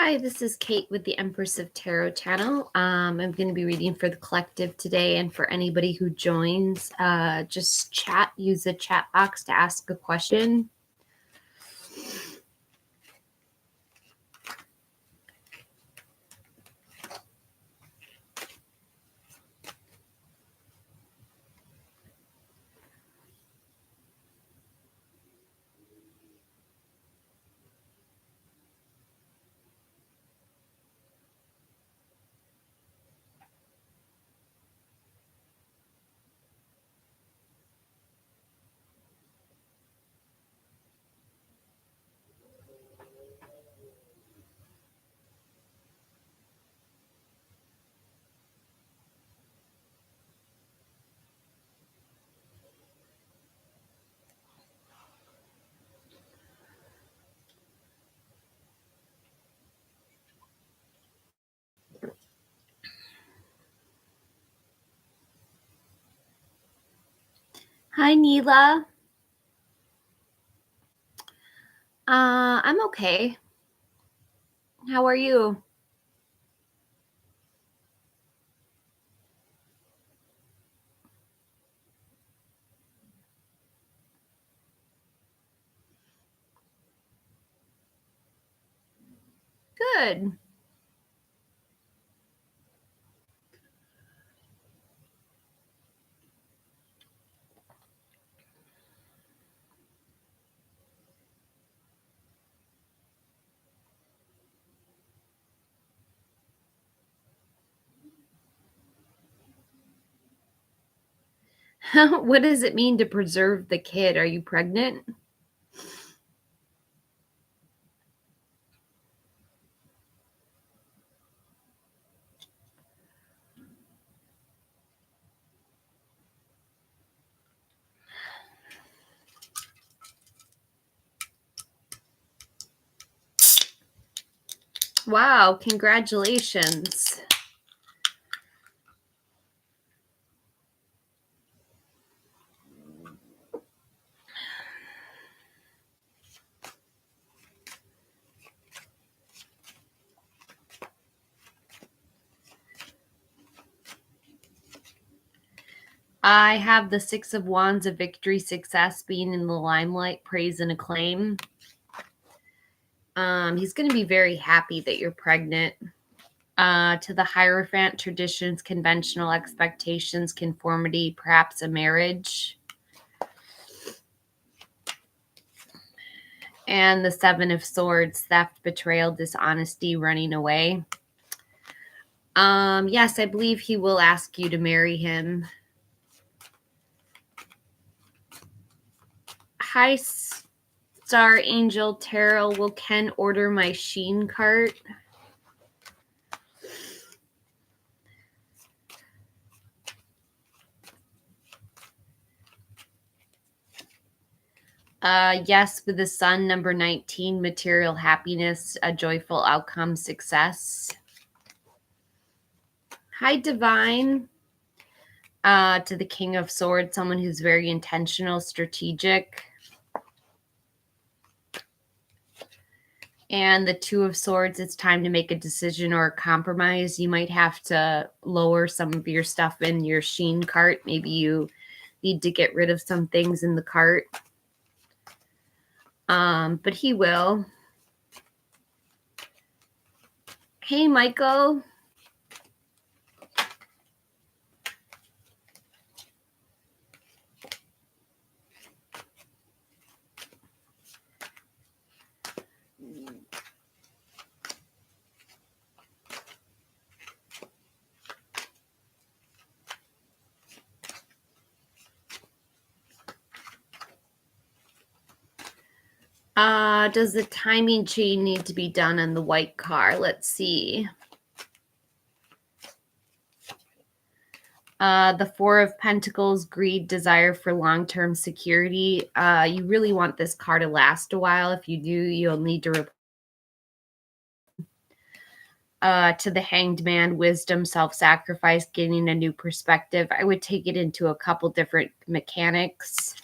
Hi, this is Kate with the Empress of Tarot channel. I'm going to be reading for the collective today, and for anybody who joins, just use the chat box to ask a question. Hi, Neela. I'm okay. How are you? Good. What does it mean to preserve the kid? Are you pregnant? Wow, congratulations. I have the Six of Wands of victory, success, being in the limelight, praise, and acclaim. He's going to be very happy that you're pregnant. To the Hierophant, traditions, conventional expectations, conformity, perhaps a marriage. And the Seven of Swords, theft, betrayal, dishonesty, running away. Yes, I believe he will ask you to marry him. Hi, Star Angel Tarot. Will Ken order my Sheen cart? Yes, with the Sun, number 19, material happiness, a joyful outcome, success. Hi, Divine. To the King of Swords, someone who's very intentional, strategic. And the Two of Swords, it's time to make a decision or a compromise. You might have to lower some of your stuff in your Sheen cart. Maybe you need to get rid of some things in the cart. But he will. Hey, Michael. Does the timing chain need to be done on the white car? Let's see. The Four of Pentacles, greed, desire for long-term security. You really want this car to last a while. If you do, you'll need to to the Hanged Man, wisdom, self-sacrifice, gaining a new perspective. I would take it into a couple different mechanics.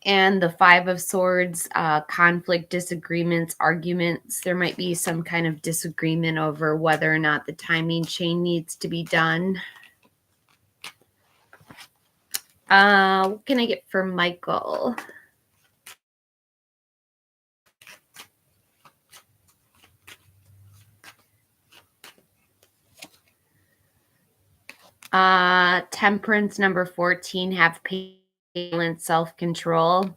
And the Five of Swords, conflict, disagreements, arguments. There might be some kind of disagreement over whether or not the timing chain needs to be done. What can I get for Michael? Temperance, number 14, have patience and self-control.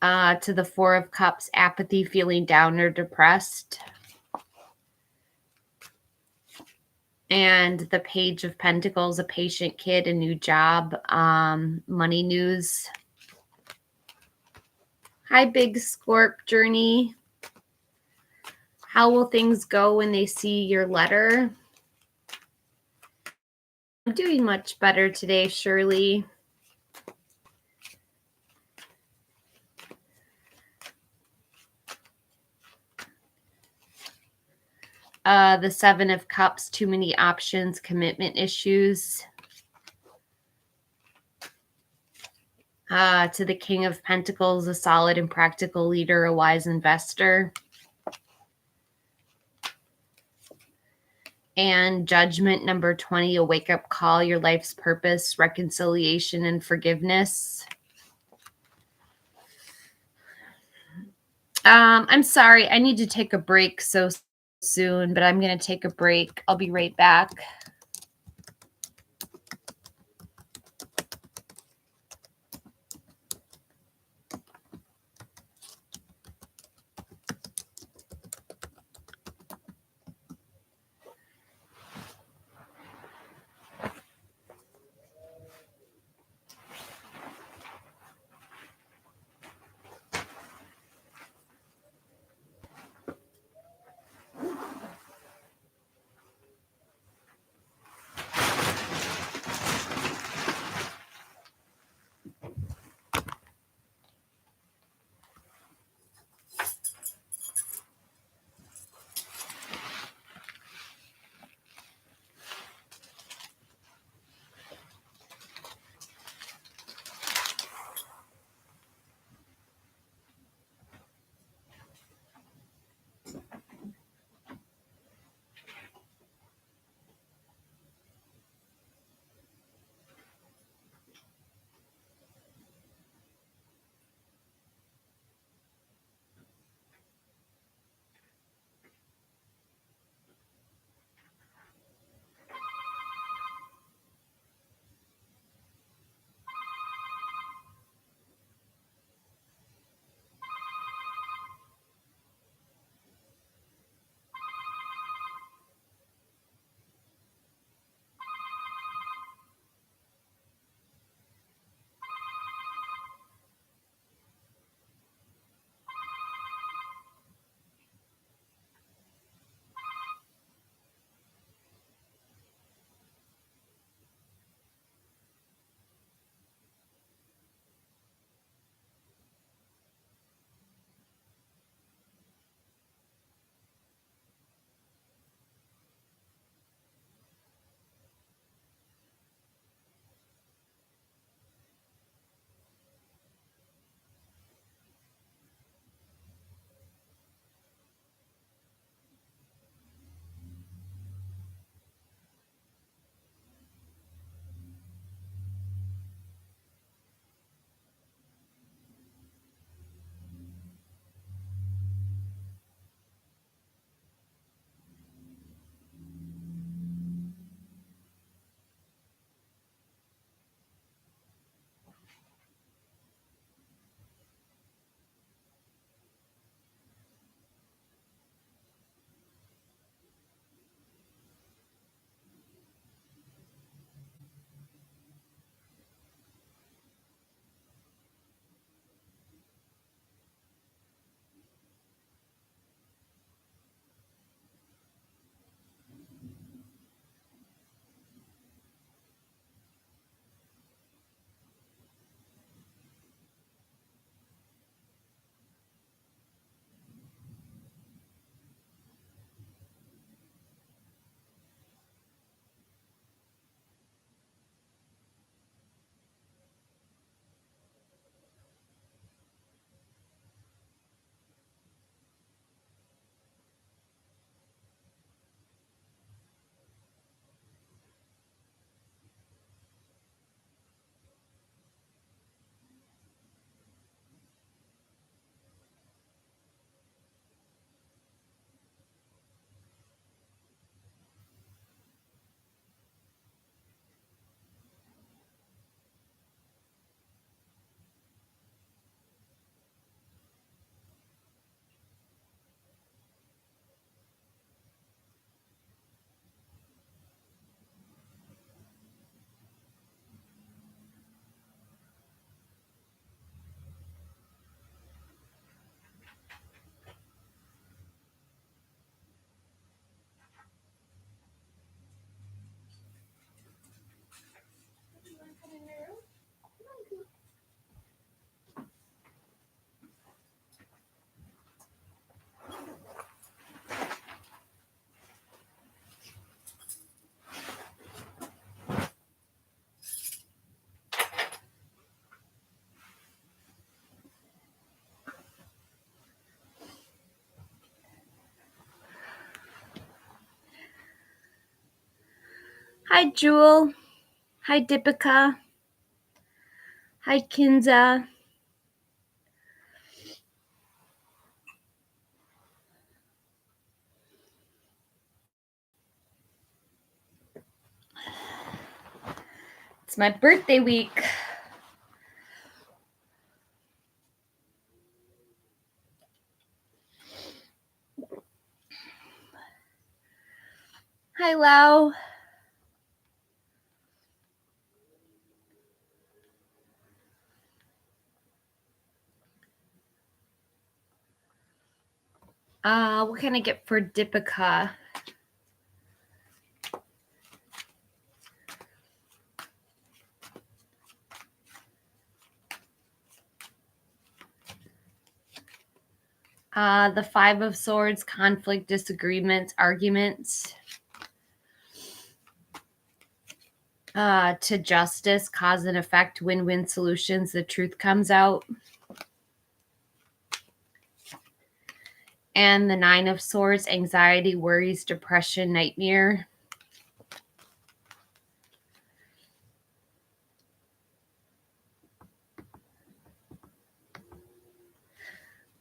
To the Four of Cups, apathy, feeling down or depressed. And the Page of Pentacles, a patient kid, a new job, money news. Hi, Big Scorp Journey. How will things go when they see your letter? I'm doing much better today, Shirley. The Seven of Cups, too many options, commitment issues. To the King of Pentacles, a solid and practical leader, a wise investor. And Judgment, number 20, a wake-up call, your life's purpose, reconciliation, and forgiveness. I'm sorry, I need to take a break so soon, but I'm going to take a break. I'll be right back. Hi, Jewel. Hi, Deepika. Hi, Kinza. It's my birthday week. Hi, Lau. What can I get for Deepika? The Five of Swords, conflict, disagreements, arguments. To Justice, cause and effect, win-win solutions, the truth comes out. And the Nine of Swords, anxiety, worries, depression, nightmare.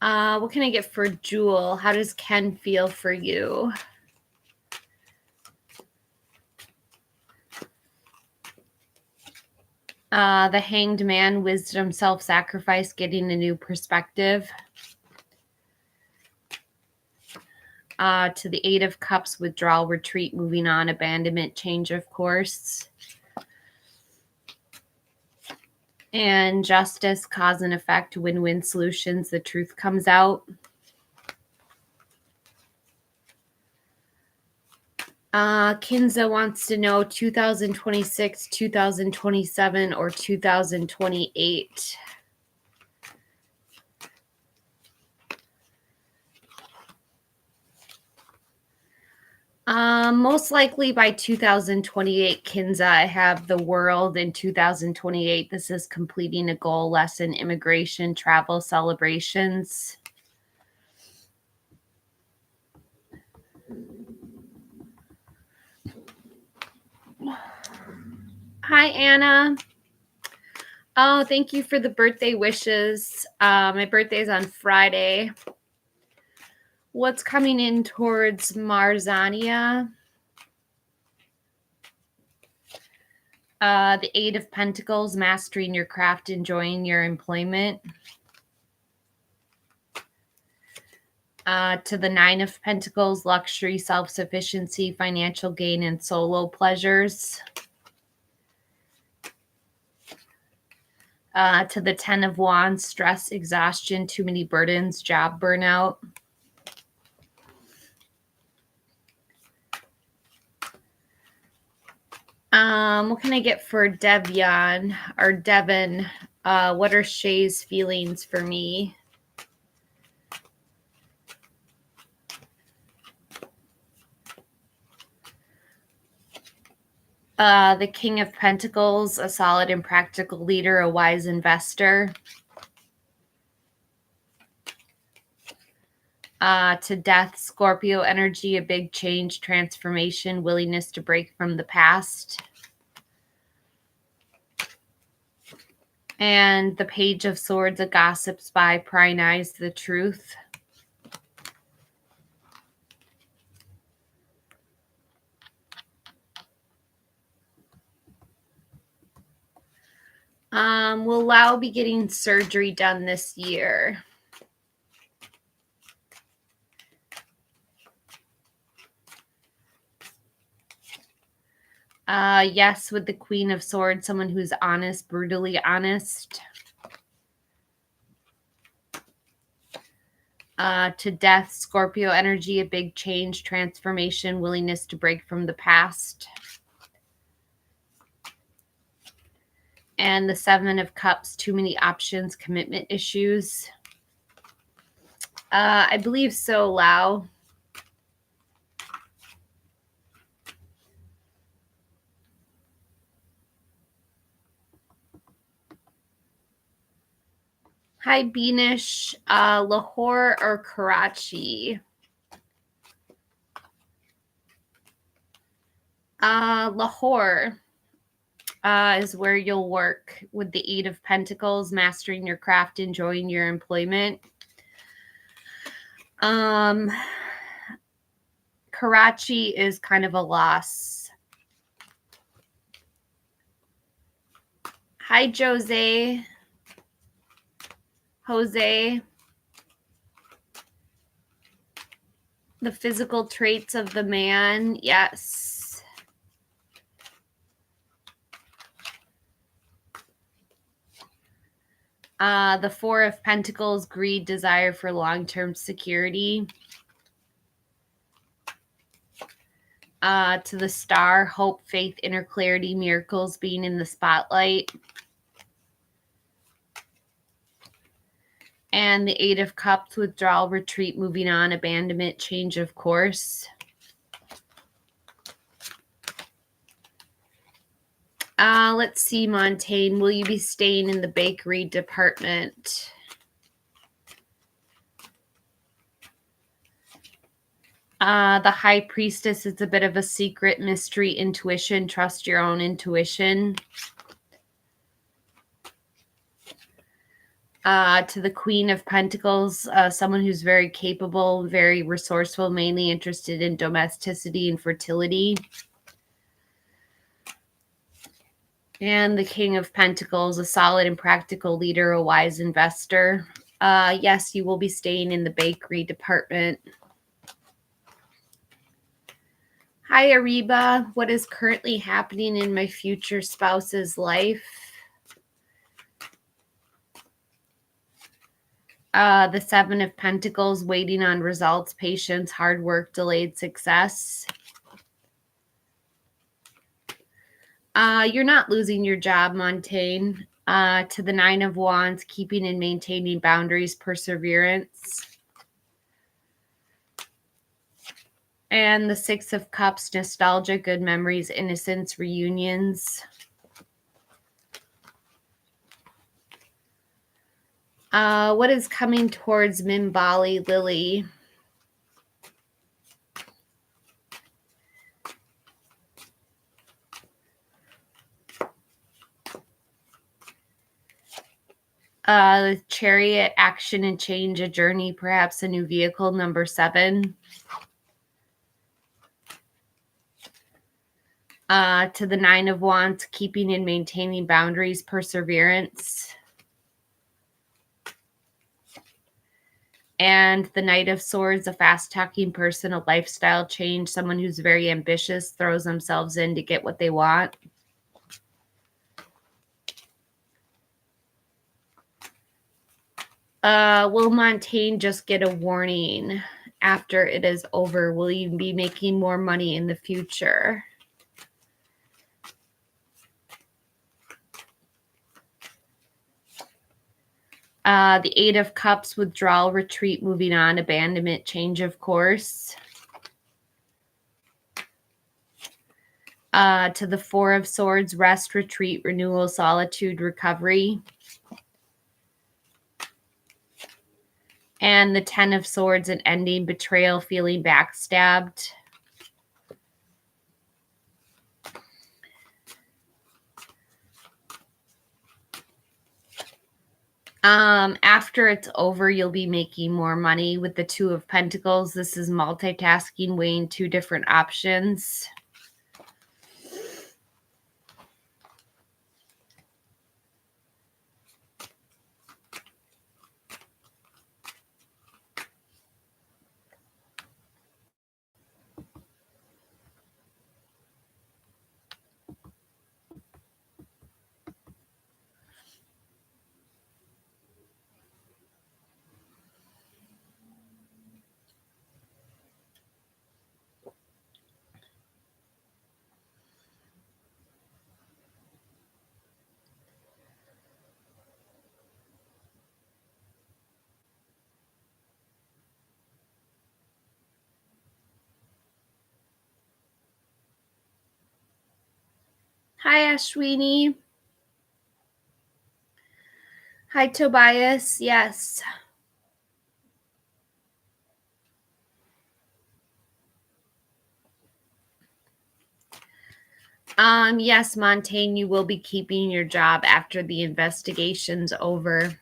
What can I get for Jewel? How does Ken feel for you? The Hanged Man, wisdom, self-sacrifice, getting a new perspective. To the Eight of Cups, withdrawal, retreat, moving on, abandonment, change of course. And Justice, cause and effect, win-win solutions, the truth comes out. Kinza wants to know 2026, 2027, or 2028. Most likely by 2028, Kinza. I have the world in 2028. This is completing a goal, lesson, immigration, travel, celebrations. Hi, Anna. Oh, thank you for the birthday wishes. My birthday is on Friday. What's coming in towards Marzania? The Eight of Pentacles, mastering your craft, enjoying your employment. To the Nine of Pentacles, luxury, self-sufficiency, financial gain, and solo pleasures. To the Ten of Wands, stress, exhaustion, too many burdens, job burnout. What can I get for Devian or Devin? What are Shay's feelings for me? The King of Pentacles, a solid and practical leader, a wise investor. To Death, Scorpio energy, a big change, transformation, willingness to break from the past. And the Page of Swords, a gossip, spy, prying eyes, the truth. Will Lau be getting surgery done this year? Yes, with the Queen of Swords, someone who's honest, brutally honest. To Death, Scorpio energy, a big change, transformation, willingness to break from the past. And the Seven of Cups, too many options, commitment issues. I believe so, Lau. Hi, Beanish. Lahore or Karachi? Lahore is where you'll work with the Eight of Pentacles, mastering your craft, enjoying your employment. Karachi is kind of a loss. Hi, Jose. The physical traits of the man. Yes. The Four of Pentacles, greed, desire for long-term security. To the Star, hope, faith, inner clarity, miracles, being in the spotlight. And the Eight of Cups, withdrawal, retreat, moving on, abandonment, change of course. Let's see, Montaigne. Will you be staying in the bakery department? The High Priestess is a bit of a secret, mystery, intuition. Trust your own intuition. To the Queen of Pentacles, someone who's very capable, very resourceful, mainly interested in domesticity and fertility. And the King of Pentacles, a solid and practical leader, a wise investor. Yes, you will be staying in the bakery department. Hi, Ariba. What is currently happening in my future spouse's life? The Seven of Pentacles, waiting on results, patience, hard work, delayed success. You're not losing your job, Montaigne. To the Nine of Wands, keeping and maintaining boundaries, perseverance. And the Six of Cups, nostalgia, good memories, innocence, reunions. What is coming towards Mimbali, Lily? Chariot, action and change, a journey, perhaps a new vehicle, number 7. To the Nine of Wands, keeping and maintaining boundaries, perseverance. And the Knight of Swords, a fast-talking person, a lifestyle change, someone who's very ambitious, throws themselves in to get what they want. Will Montaigne just get a warning after it is over? Will you be making more money in the future? The Eight of Cups, withdrawal, retreat, moving on, abandonment, change of course. To the Four of Swords, rest, retreat, renewal, solitude, recovery. And the Ten of Swords, an ending, betrayal, feeling backstabbed. After it's over, you'll be making more money with the Two of Pentacles. This is multitasking, weighing 2 different options. Hi, Ashwini. Hi, Tobias. Yes. Yes, Montaigne, you will be keeping your job after the investigation's over.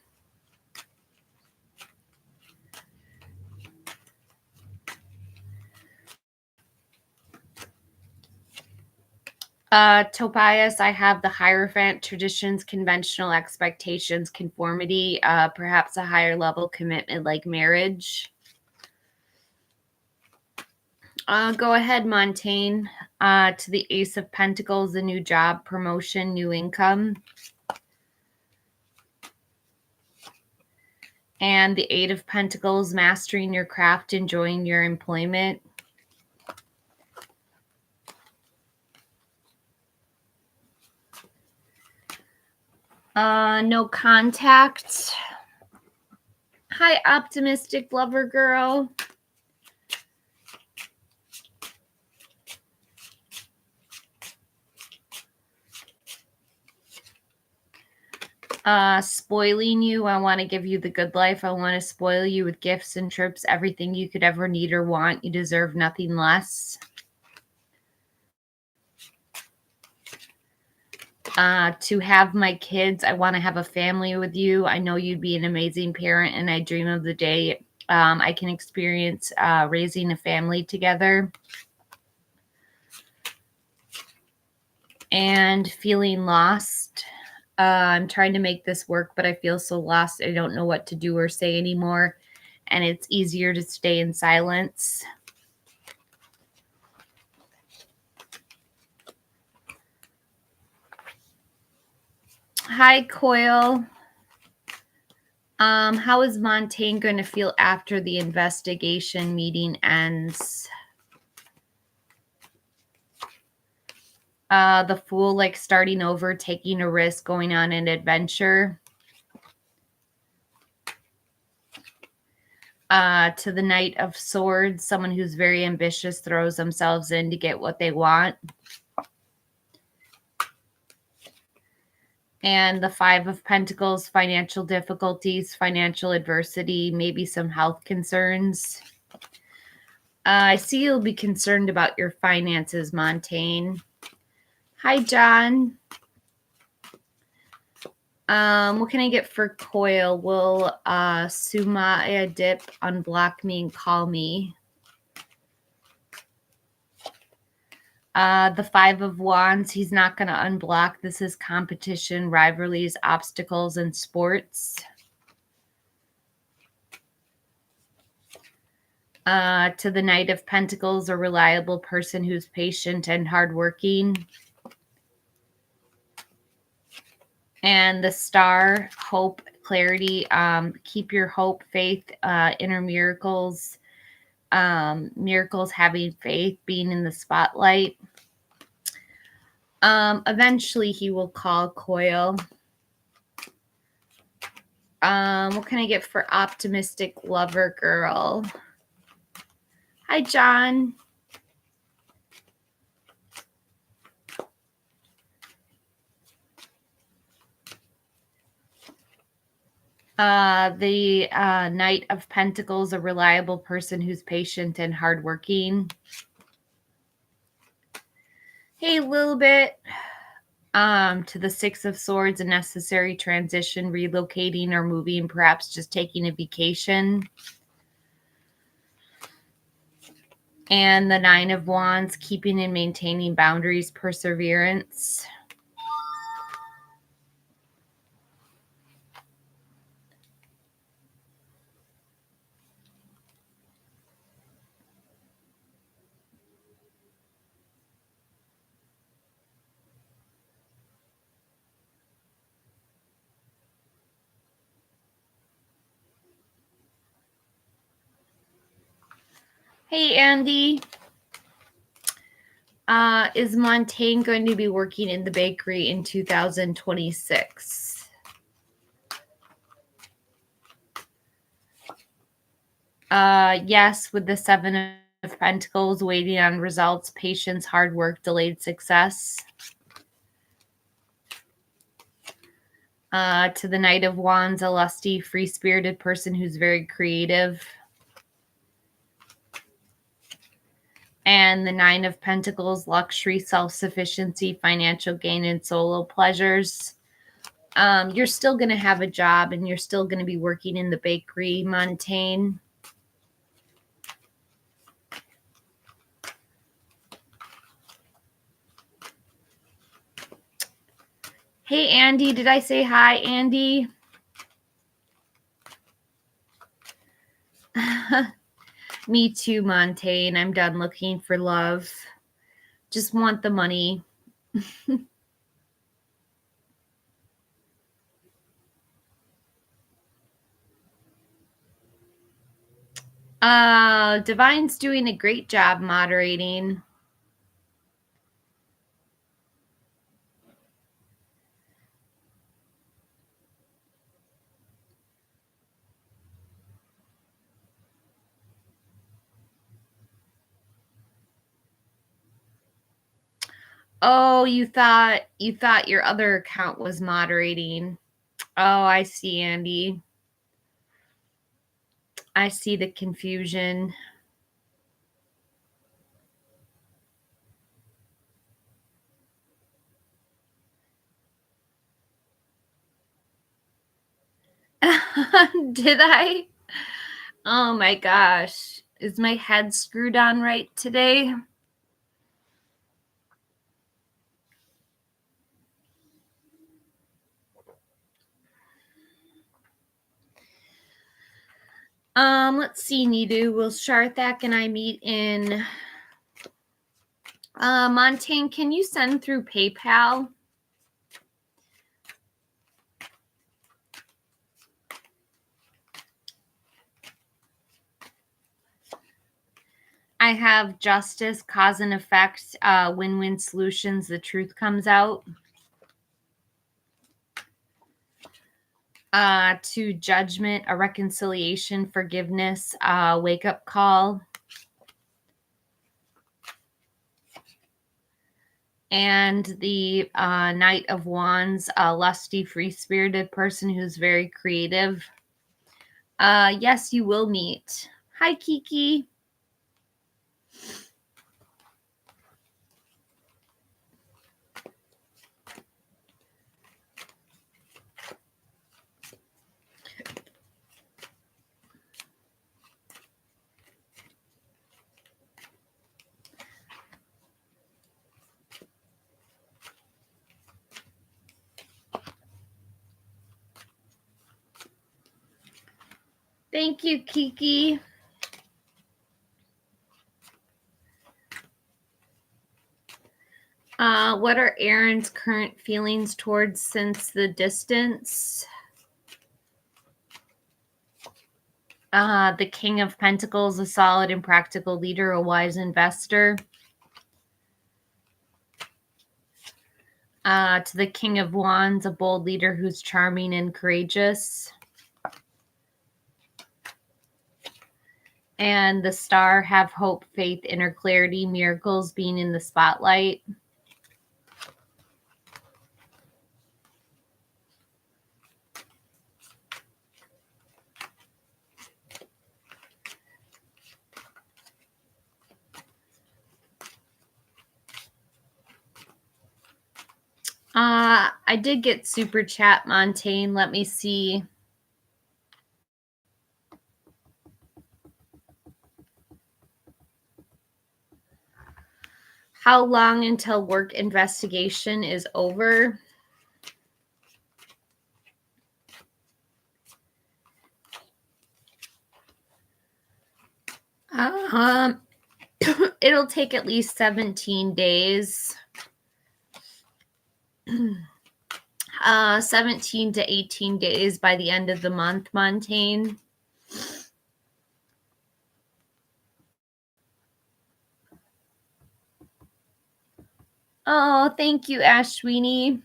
Tobias, I have the Hierophant, traditions, conventional expectations, conformity, perhaps a higher level commitment like marriage. Go ahead, Montaigne. To the Ace of Pentacles, a new job, promotion, new income. And the Eight of Pentacles, mastering your craft, enjoying your employment. No contact. Hi, optimistic lover girl. Spoiling you. I want to give you the good life. I want to spoil you with gifts and trips, everything you could ever need or want. You deserve nothing less. To have my kids. I want to have a family with you. I know you'd be an amazing parent, and I dream of the day I can experience raising a family together. And feeling lost. I'm trying to make this work, but I feel so lost. I don't know what to do or say anymore. And it's easier to stay in silence. Hi, Coil. How is Montaigne going to feel after the investigation meeting ends? The Fool, like starting over, taking a risk, going on an adventure. To the Knight of Swords, someone who's very ambitious, throws themselves in to get what they want. And the Five of Pentacles, financial difficulties, financial adversity, maybe some health concerns. I see you'll be concerned about your finances, Montaigne. Hi, John. What can I get for Coil? Will Sumaya dip, unblock me, and call me? The Five of Wands, he's not going to unblock. This is competition, rivalries, obstacles, and sports. To the Knight of Pentacles, a reliable person who's patient and hardworking. And the Star, hope, clarity, keep your hope, faith, inner miracles, miracles, having faith, being in the spotlight. Eventually he will call Coil. What can I get for optimistic lover girl? Hi, John. The Knight of Pentacles, a reliable person who's patient and hardworking. Hey, little bit. To the Six of Swords, a necessary transition, relocating or moving, perhaps just taking a vacation. And the Nine of Wands, keeping and maintaining boundaries, perseverance. Hey, Andy. Is Montaigne going to be working in the bakery in 2026? Yes, with the Seven of Pentacles, waiting on results, patience, hard work, delayed success. To the Knight of Wands, a lusty, free-spirited person who's very creative. And the Nine of Pentacles, luxury, self-sufficiency, financial gain, and solo pleasures. You're still going to have a job and you're still going to be working in the bakery, Montaigne. Hey, Andy. Did I say hi, Andy? Me too, Montaigne. I'm done looking for love. Just want the money. Divine's doing a great job moderating. Oh, you thought your other account was moderating. Oh, I see, Andy. I see the confusion. Did I? Oh my gosh. Is my head screwed on right today? Let's see, Nidu. Will Sharthak and I meet in Montaigne, can you send through PayPal? I have justice, cause and effect, win-win solutions, the truth comes out. To judgment, a reconciliation, forgiveness, wake-up call. And the Knight of Wands, a lusty, free-spirited person who's very creative. Yes, you will meet. Hi, Kiki. Thank you, Kiki. What are Aaron's current feelings towards Since the Distance? The King of Pentacles, a solid and practical leader, a wise investor. To the King of Wands, a bold leader who's charming and courageous. And the Star, have hope, faith, inner clarity, miracles, being in the spotlight. I did get super chat, Montaigne. Let me see. How long until work investigation is over? It'll take at least 17 days. 17 to 18 days by the end of the month, Montaigne. Oh, thank you, Ashwini.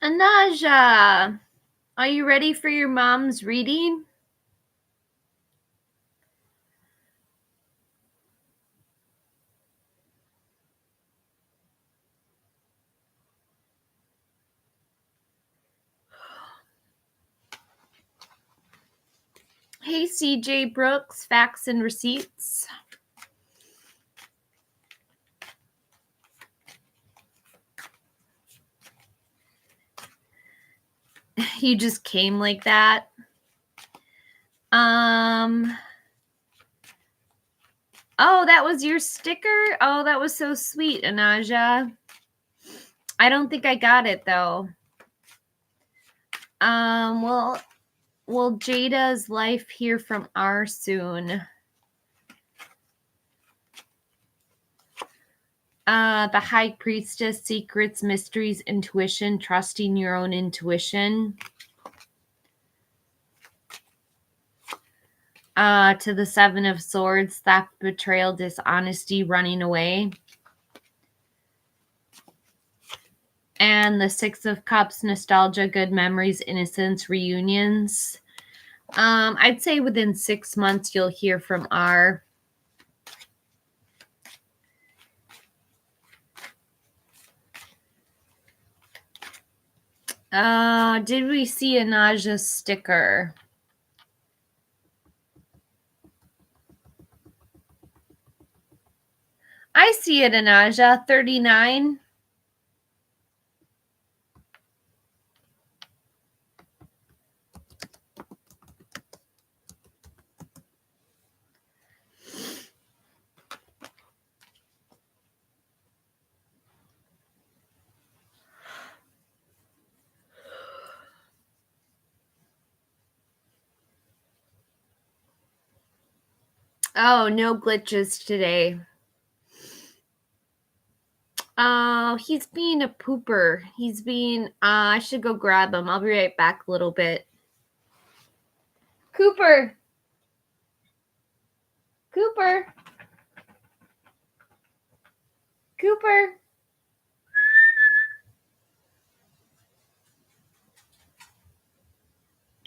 Anaja, are you ready for your mom's reading? Hey, CJ Brooks, facts and receipts. You just came like that. Oh, that was your sticker? Oh, that was so sweet, Anaja. I don't think I got it though. Well, will Jada's life hear from R soon? The High Priestess, secrets, mysteries, intuition, trusting your own intuition. To the Seven of Swords, theft, betrayal, dishonesty, running away. And the Six of Cups, nostalgia, good memories, innocence, reunions. I'd say within 6 months you'll hear from R. Did we see a Naja sticker? I see it, Anaja, 39. Oh, no glitches today. Oh, he's being a pooper. He's being, I should go grab him. I'll be right back a little bit. Cooper. Cooper. Cooper.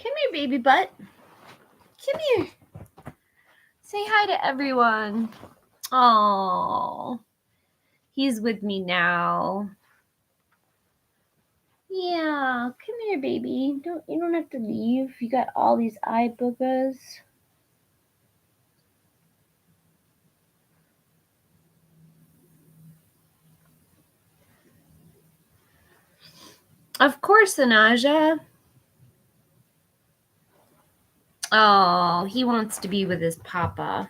Come here, baby butt. Come here. Say hi to everyone. Oh, he's with me now. Yeah, come here, baby. You don't have to leave. You got all these eye boogers. Of course, Anaja. Oh, he wants to be with his papa.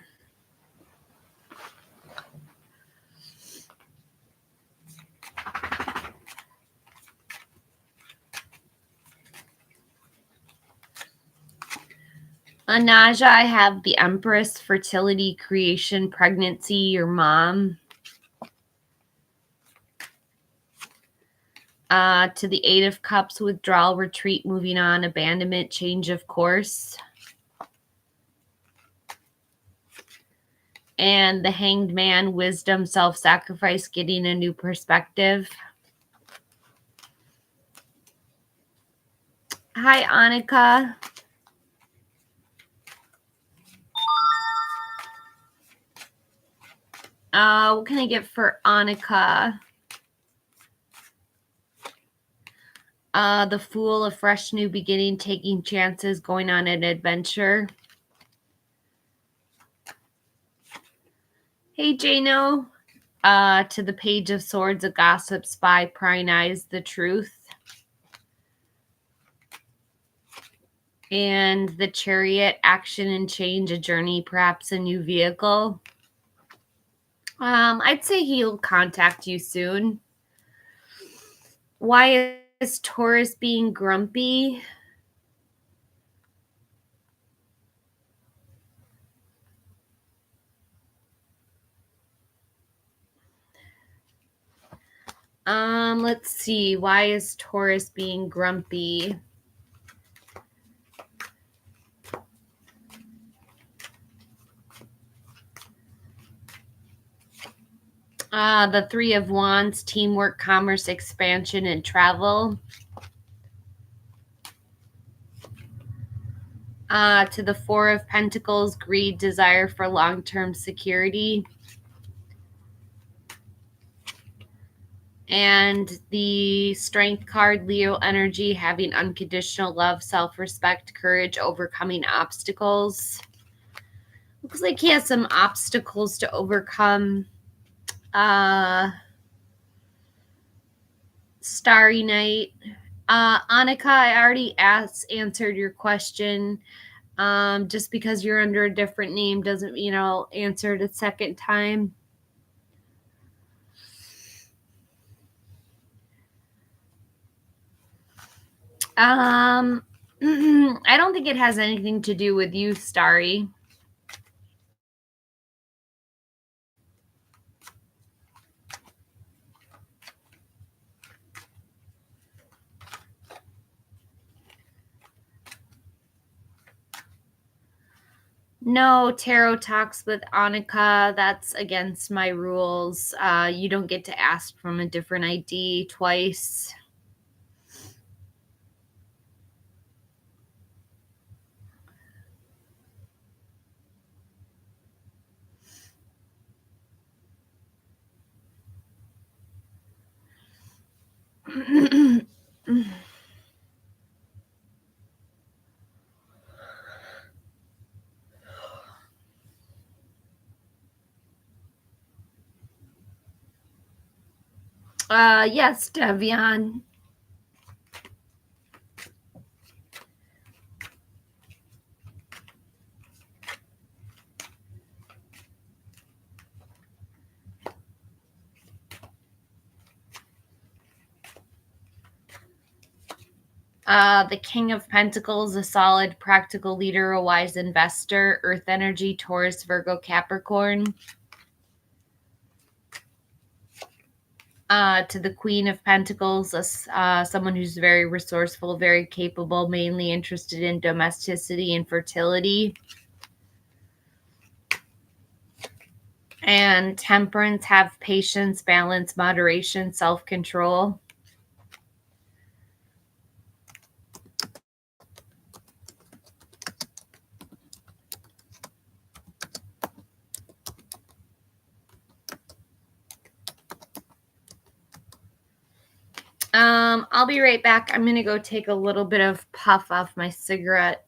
Anaja, I have the Empress, fertility, creation, pregnancy, your mom. To the Eight of Cups, withdrawal, retreat, moving on, abandonment, change of course. And the Hanged Man, wisdom, self-sacrifice, getting a new perspective. Hi, Annika. What can I get for Annika? The Fool, a fresh new beginning, taking chances, going on an adventure. Hey, Jano. To the Page of Swords, a gossip, spy, prying eyes, the truth. And the Chariot, action and change, a journey, perhaps a new vehicle. I'd say he'll contact you soon. Why is Taurus being grumpy? Let's see. Why is Taurus being grumpy? The Three of Wands, teamwork, commerce, expansion, and travel. To the Four of Pentacles, greed, desire for long-term security. And the Strength card, Leo energy, having unconditional love, self-respect, courage, overcoming obstacles. Looks like he has some obstacles to overcome. Starry Night. Annika, I already answered your question. Just because you're under a different name doesn't mean I'll answer it a second time. I don't think it has anything to do with you, Starry. No tarot talks with Annika. That's against my rules. You don't get to ask from a different ID twice. Yes, Devian. The King of Pentacles, a solid, practical leader, a wise investor, Earth energy, Taurus, Virgo, Capricorn. To the Queen of Pentacles, someone who's very resourceful, very capable, mainly interested in domesticity and fertility. And Temperance, have patience, balance, moderation, self-control. I'll be right back. I'm going to go take a little bit of puff off my cigarette.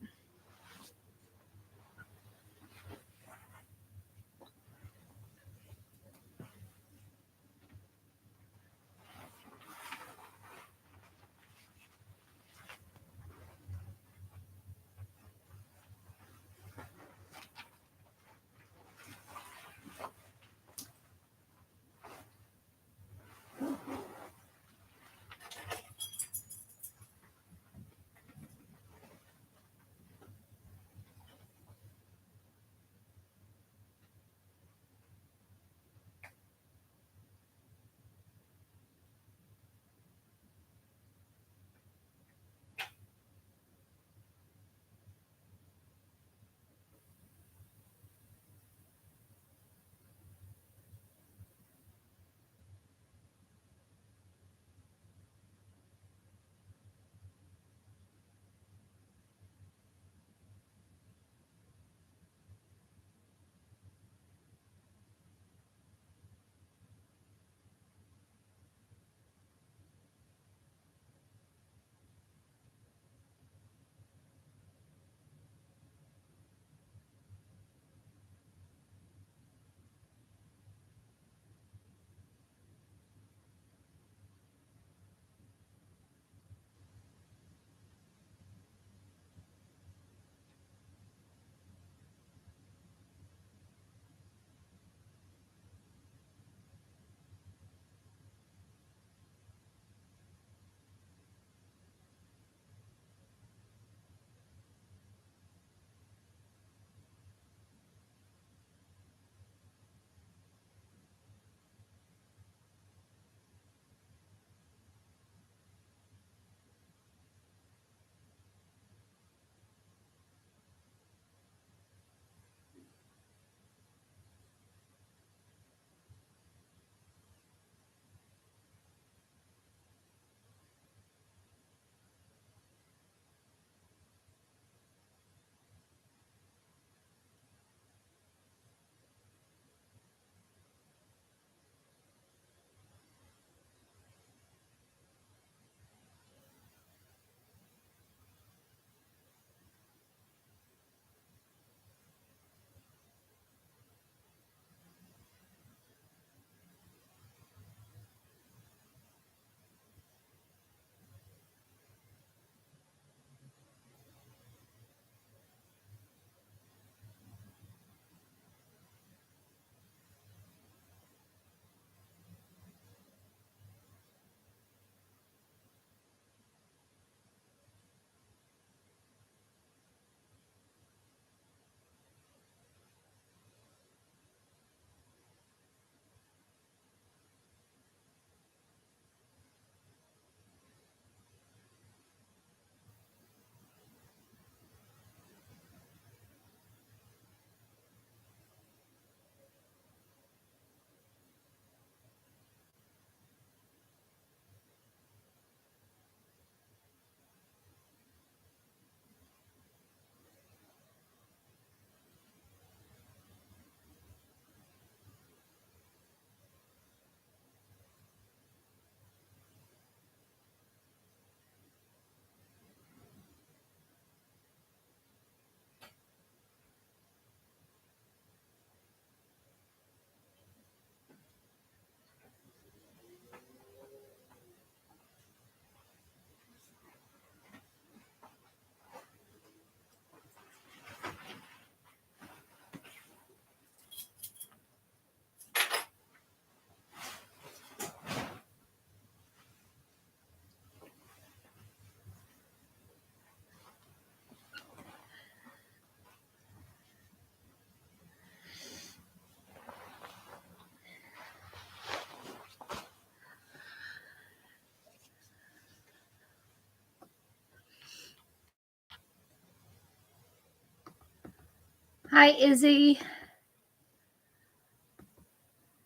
Hi, Izzy.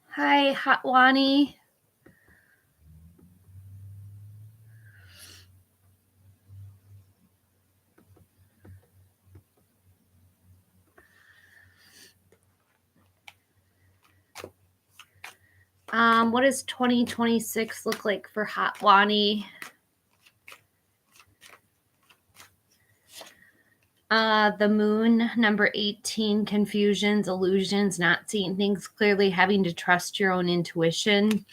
Hi, Hatwani. What does 2026 look like for Hatwani? The moon, number 18, confusions, illusions, not seeing things clearly, having to trust your own intuition.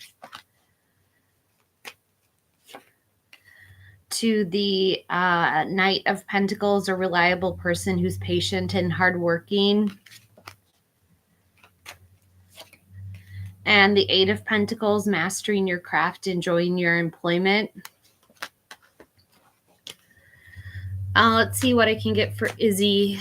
To the Knight of Pentacles, a reliable person who's patient and hardworking. And the Eight of Pentacles, mastering your craft, enjoying your employment. Let's see what I can get for Izzy.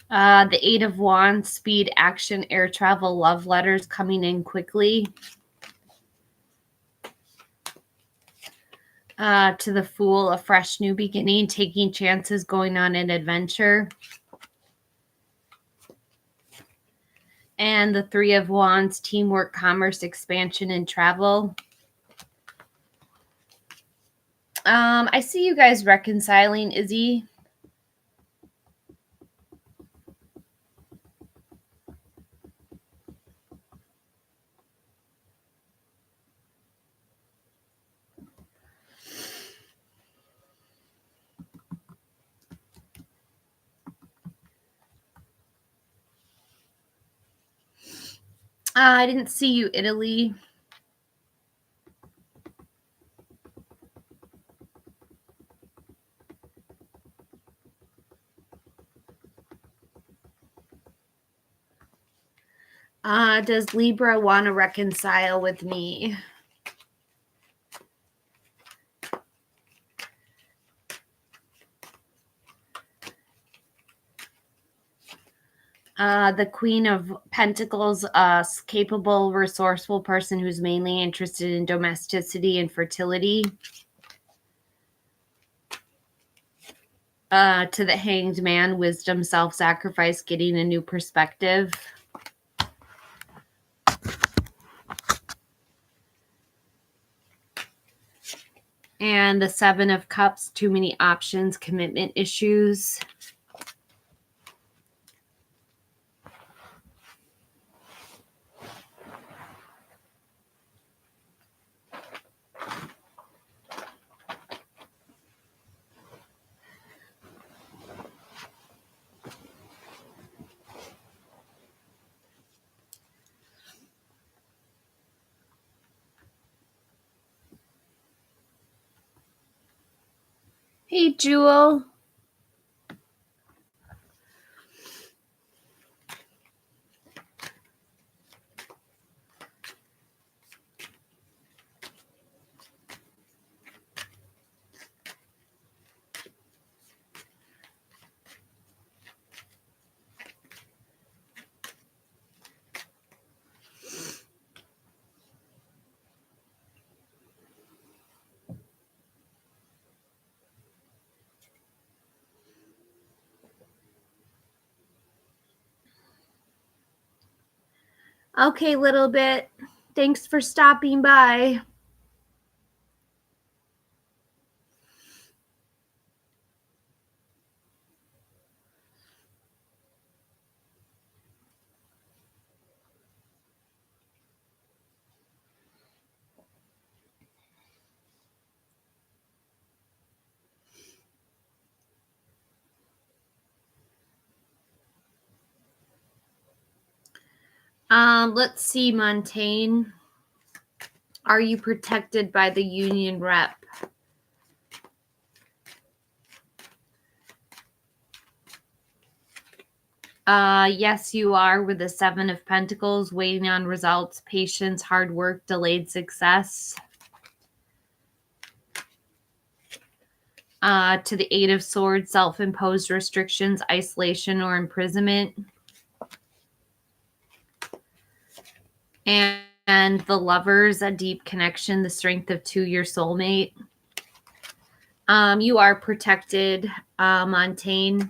The Eight of Wands, speed, action, air travel, love letters coming in quickly. To the Fool, a fresh new beginning, taking chances, going on an adventure. And the Three of Wands, teamwork, commerce, expansion, and travel. I see you guys reconciling, Izzy. I didn't see you, Italy. Does Libra want to reconcile with me? The Queen of Pentacles, a capable, resourceful person who's mainly interested in domesticity and fertility. To the Hanged Man, wisdom, self-sacrifice, getting a new perspective. And the Seven of Cups, too many options, commitment issues. Hey, Jewel. Okay, little bit. Thanks for stopping by. Let's see, Montaigne. Are you protected by the union rep? Yes, you are, with the Seven of Pentacles, waiting on results, patience, hard work, delayed success. To the Eight of Swords, self-imposed restrictions, isolation, or imprisonment. And And the Lovers, a deep connection, the strength of two, your soulmate. You are protected, Montaigne.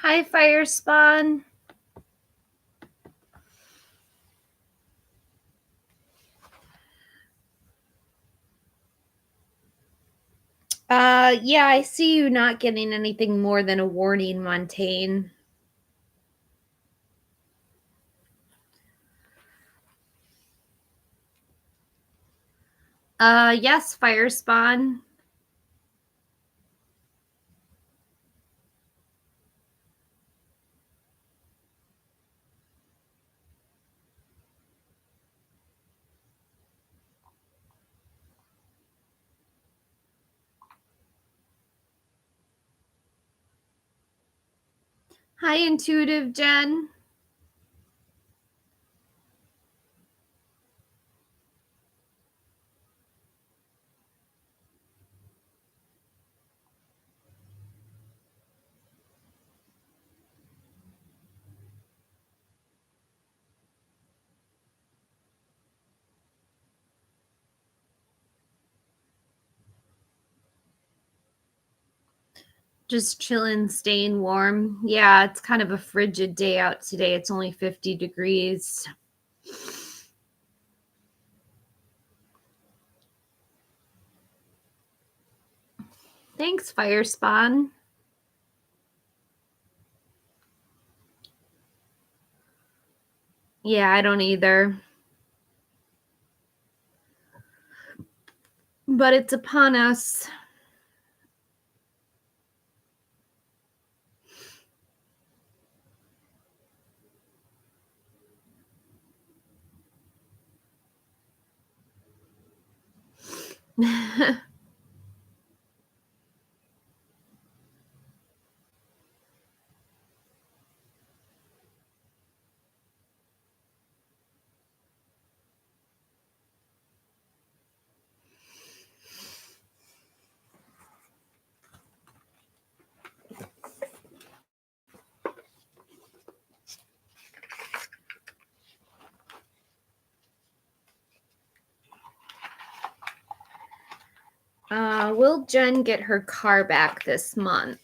Hi, Fire Spawn. Yeah, I see you not getting anything more than a warning, Montaigne. Yes, Fire Spawn. Hi, Intuitive Jen. Just chilling, staying warm. Yeah, it's kind of a frigid day out today. It's only 50 degrees. Thanks, Fire Spawn. Yeah, I don't either. But it's upon us. Will Jen get her car back this month?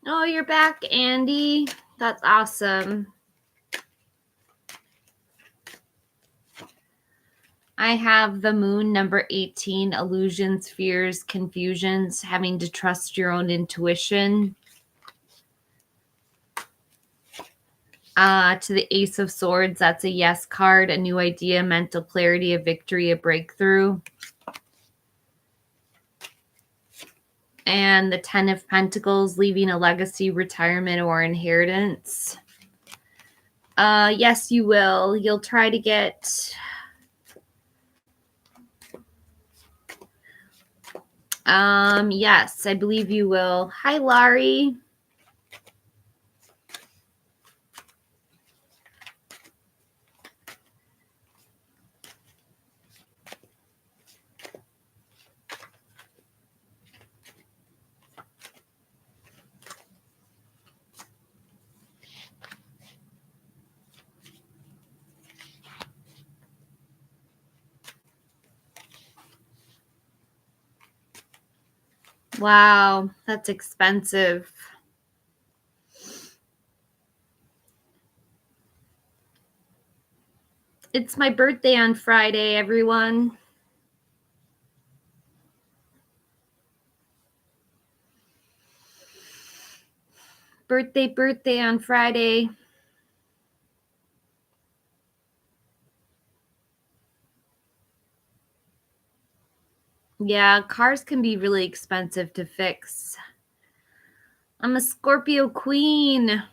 Oh, you're back, Andy. That's awesome. I have the moon number 18, illusions, fears, confusions, having to trust your own intuition. To the Ace of Swords, that's a yes card, a new idea, mental clarity, a victory, a breakthrough. And the 10 of Pentacles, leaving a legacy, retirement, or inheritance. Yes, you will. You'll try to get... Yes, I believe you will. Hi, Laurie. Wow, that's expensive. It's my birthday on Friday, everyone. Birthday on Friday. Yeah, cars can be really expensive to fix. I'm a Scorpio queen.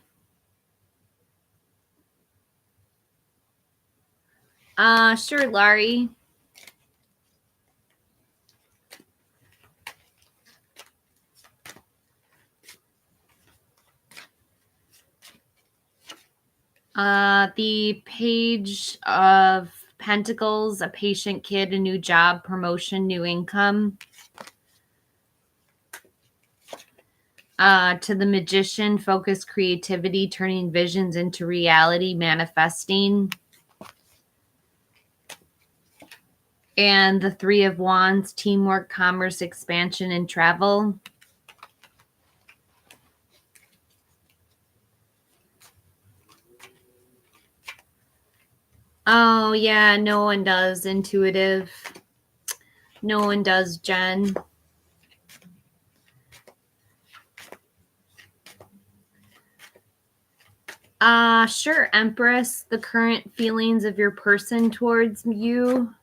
Sure, Laurie. The Page of Pentacles, a patient kid, a new job, promotion, new income. To the Magician, focus, creativity, turning visions into reality, manifesting. And the Three of Wands, teamwork, commerce, expansion, and travel. Oh, yeah, no one does. Intuitive. No one does, Jen. Sure, Empress. The current feelings of your person towards you.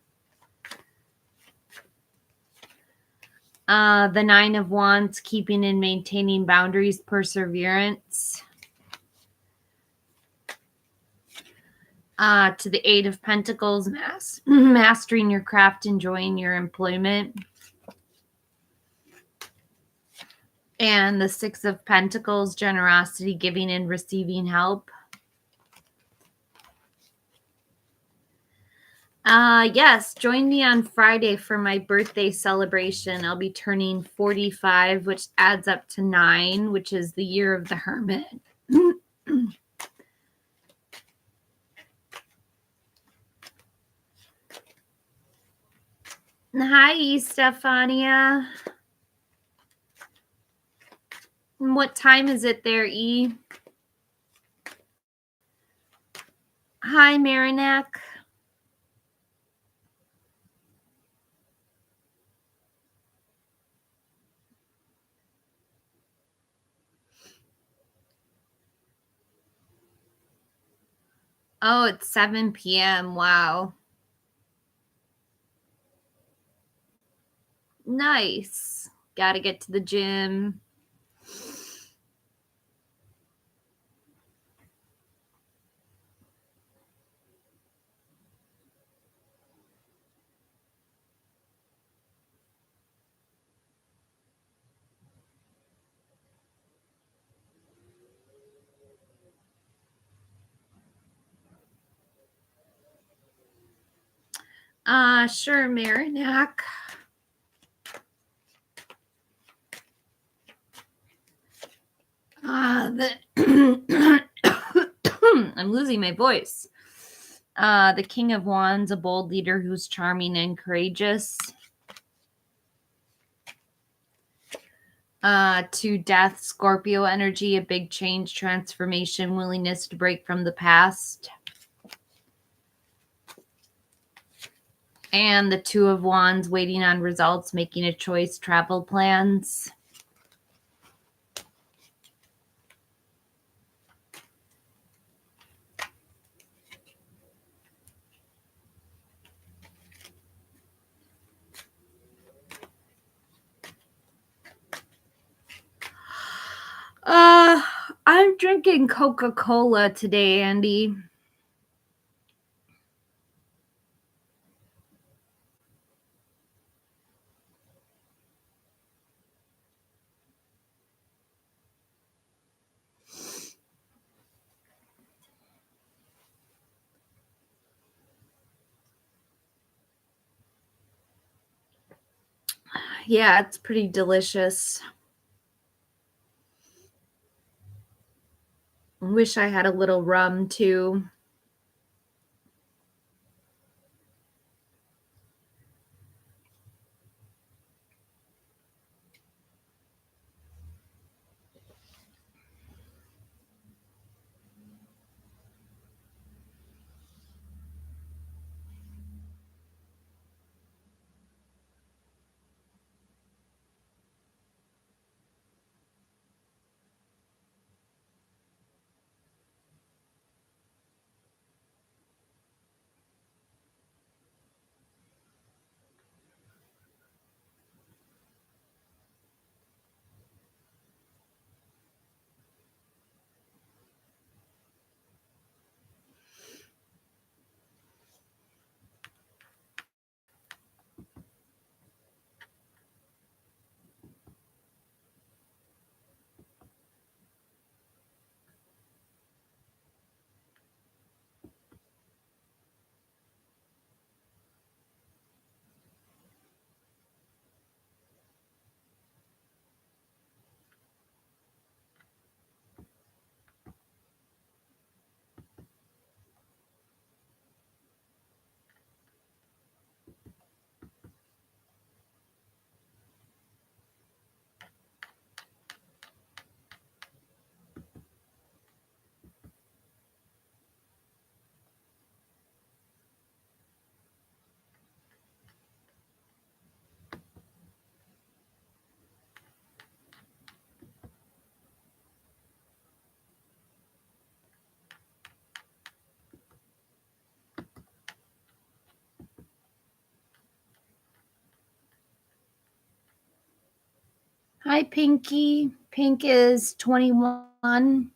The Nine of Wands, keeping and maintaining boundaries, perseverance. To the Eight of Pentacles, mastering your craft, enjoying your employment. And the Six of Pentacles, generosity, giving and receiving help. Yes, join me on Friday for my birthday celebration. I'll be turning 45, which adds up to 9, which is the year of the hermit. Hi, Stefania. What time is it there, E? Hi, Marinak. Oh, it's 7 p.m. Wow. Nice. Gotta get to the gym. Sure, Marinak. I'm losing my voice. The King of Wands, a bold leader who's charming and courageous. To Death, Scorpio energy, a big change, transformation, willingness to break from the past. And the Two of Wands, waiting on results, making a choice, travel plans. I'm drinking Coca-Cola today, Andy. Yeah, it's pretty delicious. Wish I had a little rum too. Hi, Pinky. Pink is 21.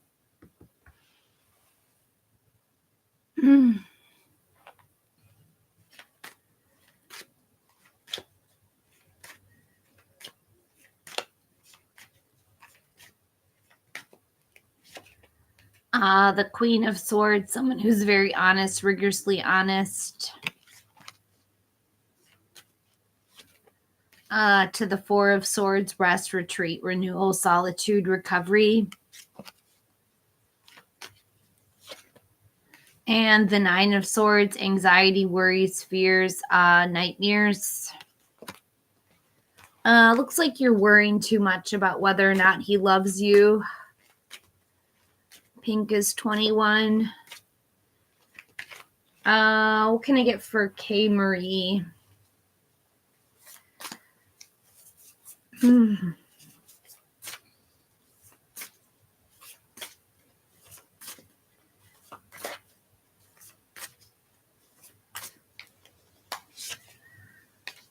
The Queen of Swords, someone who's very honest, rigorously honest. To the Four of Swords, rest, retreat, renewal, solitude, recovery. And the Nine of Swords, anxiety, worries, fears, nightmares. Looks like you're worrying too much about whether or not he loves you. Pink is 21. What can I get for K. Marie?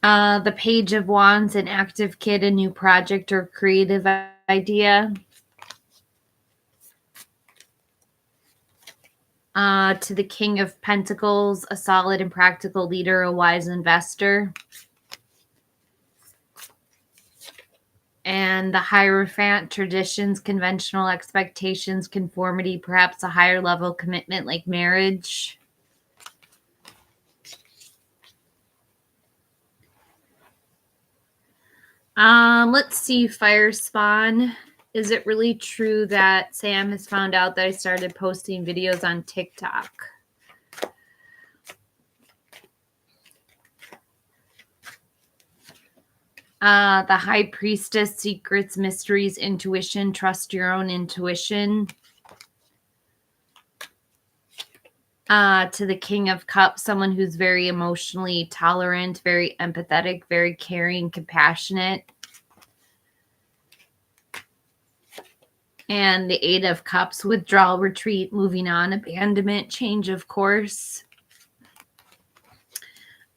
The Page of Wands, an active kid, a new project or creative idea. To the King of Pentacles, a solid and practical leader, a wise investor. And the Hierophant, traditions, conventional expectations, conformity, perhaps a higher level commitment like marriage. Let's see, Fire Spawn. Is it really true that Sam has found out that I started posting videos on TikTok? The High Priestess, secrets, mysteries, intuition, trust your own intuition. To the King of Cups, someone who's very emotionally tolerant, very empathetic, very caring, compassionate. And the Eight of Cups, withdrawal, retreat, moving on, abandonment, change of course.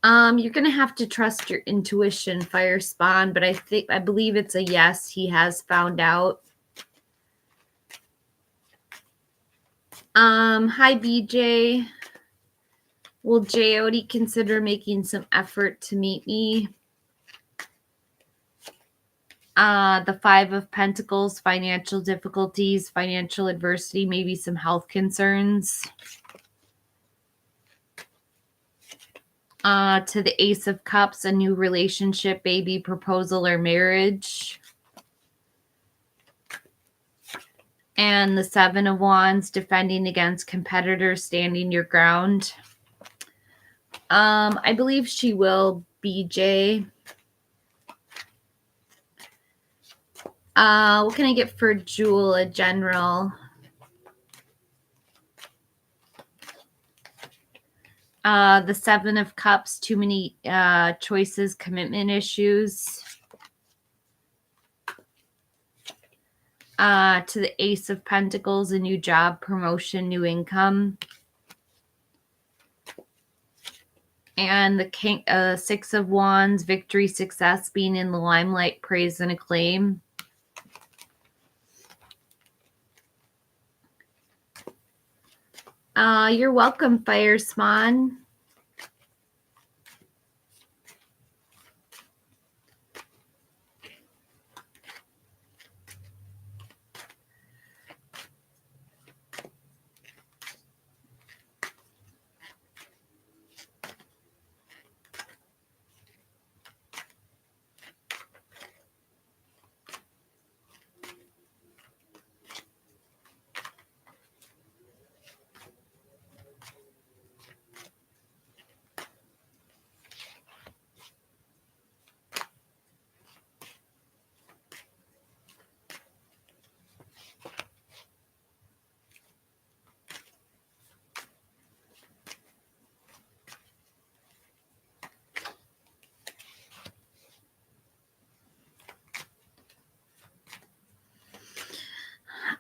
You're gonna have to trust your intuition, Fire Spawn, but I believe it's a yes. He has found out. Hi BJ. Will Jody consider making some effort to meet me? The Five of Pentacles, financial difficulties, financial adversity, maybe some health concerns. To the Ace of Cups, a new relationship, baby, proposal, or marriage. And the Seven of Wands, defending against competitors, standing your ground. I believe she will, BJ. What can I get for Jewel, a general? The Seven of Cups, too many choices, commitment issues. To the Ace of Pentacles, a new job, promotion, new income. And the Six of Wands, victory, success, being in the limelight, praise and acclaim. You're welcome, Fire Spawn.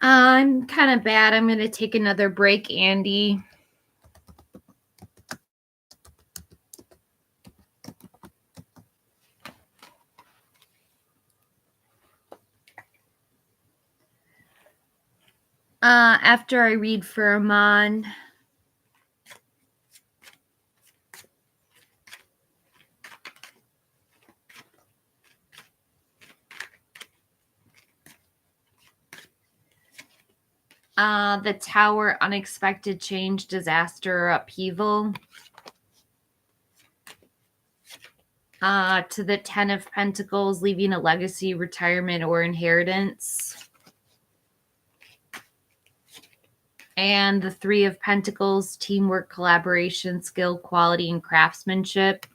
I'm kind of bad. I'm going to take another break, Andy. After I read for Aman, the Tower, unexpected change, disaster, upheaval. To the Ten of Pentacles, leaving a legacy, retirement, or inheritance. And the Three of Pentacles, teamwork, collaboration, skill, quality, and craftsmanship.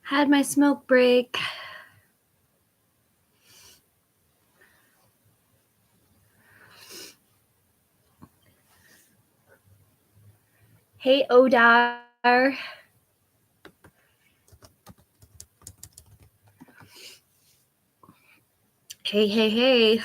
Had my smoke break. Hey, Odar. Hey.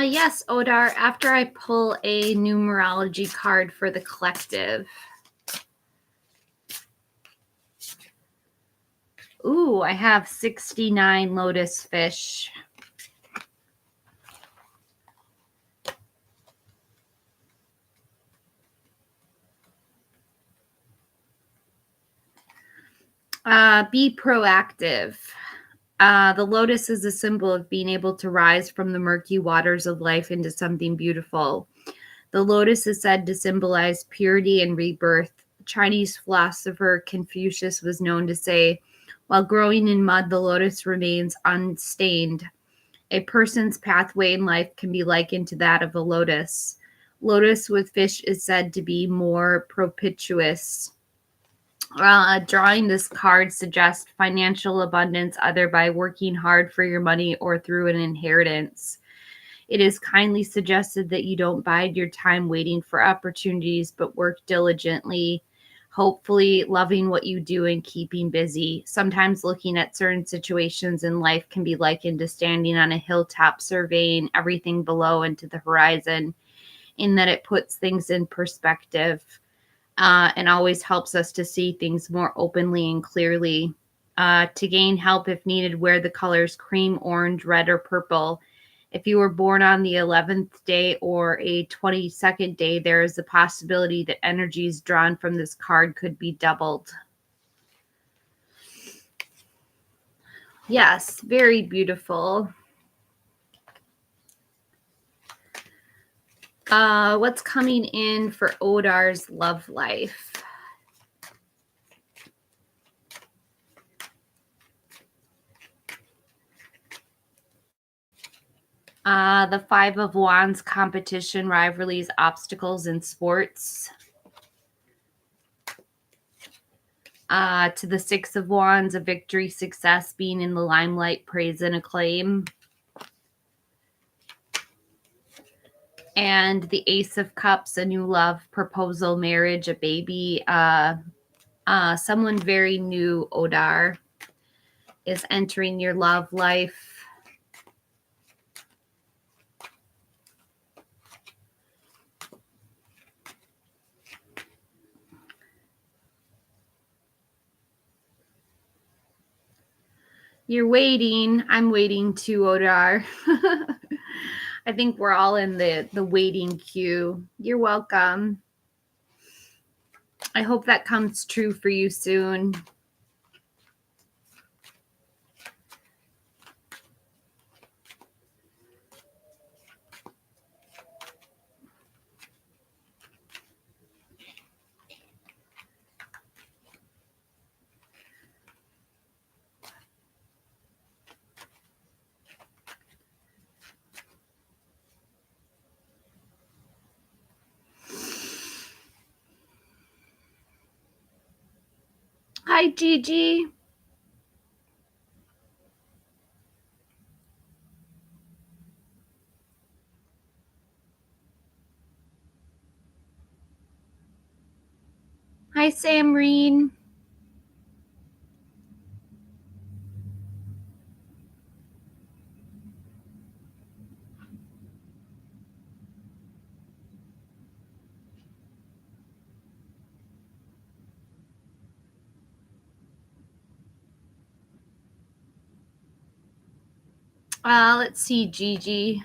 Yes, Odar, after I pull a numerology card for the collective. Ooh, I have 69 lotus fish. Be proactive. The lotus is a symbol of being able to rise from the murky waters of life into something beautiful. The lotus is said to symbolize purity and rebirth. Chinese philosopher Confucius was known to say, while growing in mud, the lotus remains unstained. A person's pathway in life can be likened to that of a lotus. Lotus with fish is said to be more propitious. Drawing this card suggests financial abundance either by working hard for your money or through an inheritance. It is kindly suggested that you don't bide your time waiting for opportunities, but work diligently, hopefully loving what you do and keeping busy. Sometimes looking at certain situations in life can be likened to standing on a hilltop surveying everything below and to the horizon, in that it puts things in perspective. And always helps us to see things more openly and clearly. To gain help if needed, wear the colors cream, orange, red, or purple. If you were born on the 11th day or a 22nd day, there is a possibility that energies drawn from this card could be doubled. Yes, very beautiful. What's coming in for Odar's love life? The Five of Wands, competition, rivalries, obstacles in sports. To the Six of Wands, a victory, success, being in the limelight, praise and acclaim. And the Ace of Cups, a new love, proposal, marriage, a baby. Someone very new, Odar, is entering your love life. You're waiting. I'm waiting too, Odar. I think we're all in the waiting queue. You're welcome. I hope that comes true for you soon. Hi, Gigi. Hi, Samreen. Let's see, Gigi.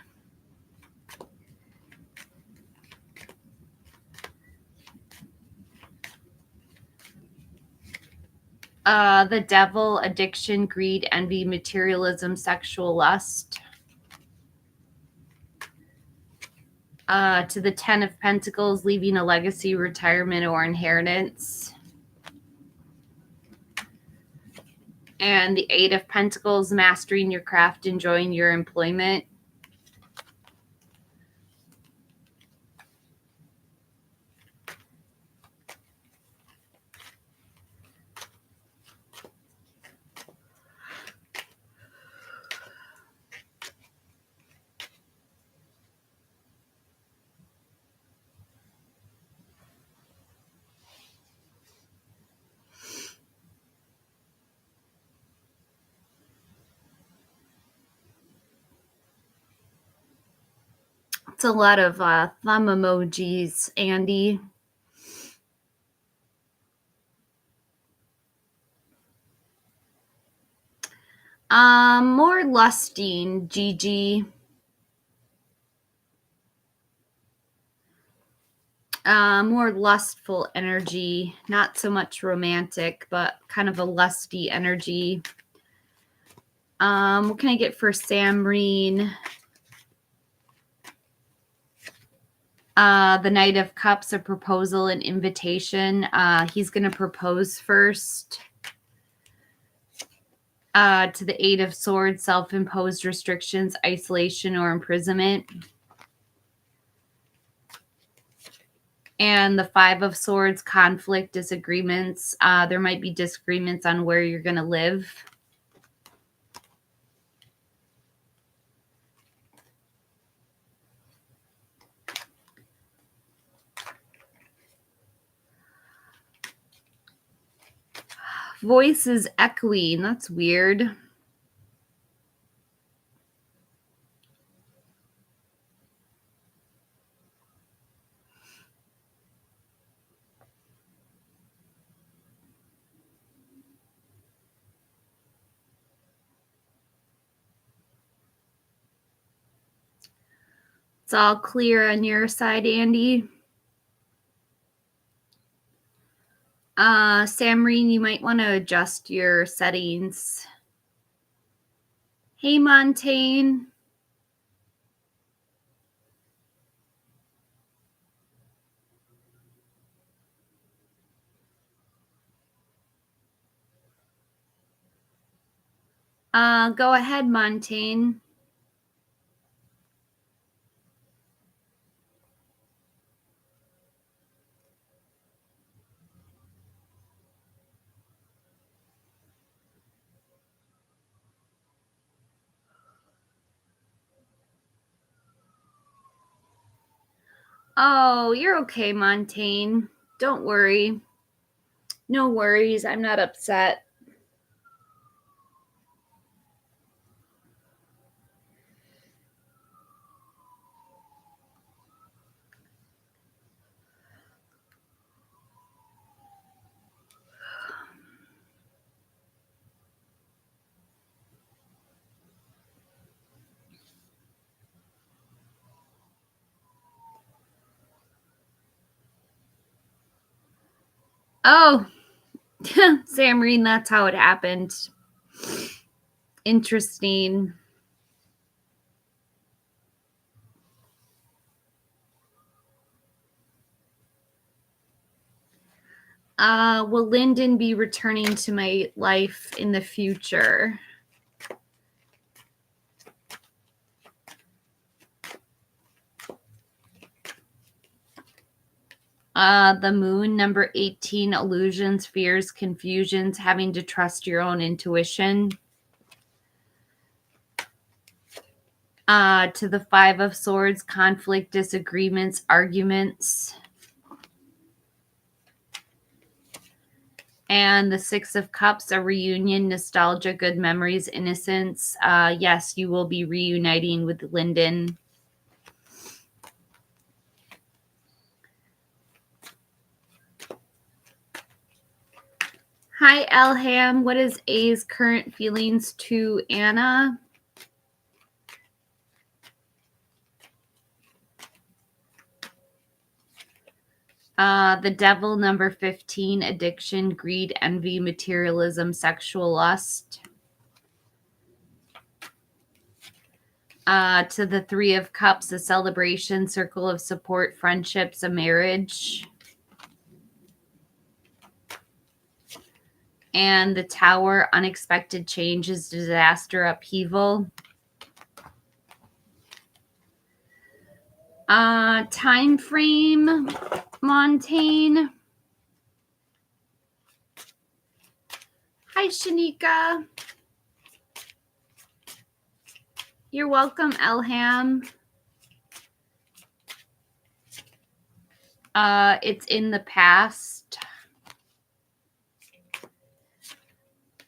The devil, addiction, greed, envy, materialism, sexual lust. To the Ten of Pentacles, leaving a legacy, retirement, or inheritance. And the Eight of Pentacles, mastering your craft, enjoying your employment. It's a lot of thumb emojis, Andy. More lusting, Gigi. More lustful energy, not so much romantic, but kind of a lusty energy. What can I get for Samreen? The Knight of Cups, a proposal, an invitation. He's going to propose first. To the Eight of Swords, self-imposed restrictions, isolation, or imprisonment. And the Five of Swords, conflict, disagreements. There might be disagreements on where you're going to live. Voice is echoing. That's weird. It's all clear on your side, Andy. Samreen, you might want to adjust your settings. Hey, Montaigne. Go ahead, Montaigne. Oh, you're okay, Montaigne. Don't worry. No worries. I'm not upset. Oh, Samreen, that's how it happened. Interesting. Will Lyndon be returning to my life in the future? The moon, number 18, illusions, fears, confusions, having to trust your own intuition. To the 5 of Swords, conflict, disagreements, arguments. And the 6 of Cups, a reunion, nostalgia, good memories, innocence. Yes, you will be reuniting with Lyndon. Hi, Elham. What is A's current feelings to Anna? The Devil, number 15, addiction, greed, envy, materialism, sexual lust. To the 3 of Cups, a celebration, circle of support, friendships, a marriage. And the Tower, unexpected changes, disaster, upheaval. Time frame, Montaigne. Hi, Shanika. You're welcome, Elham. It's in the past.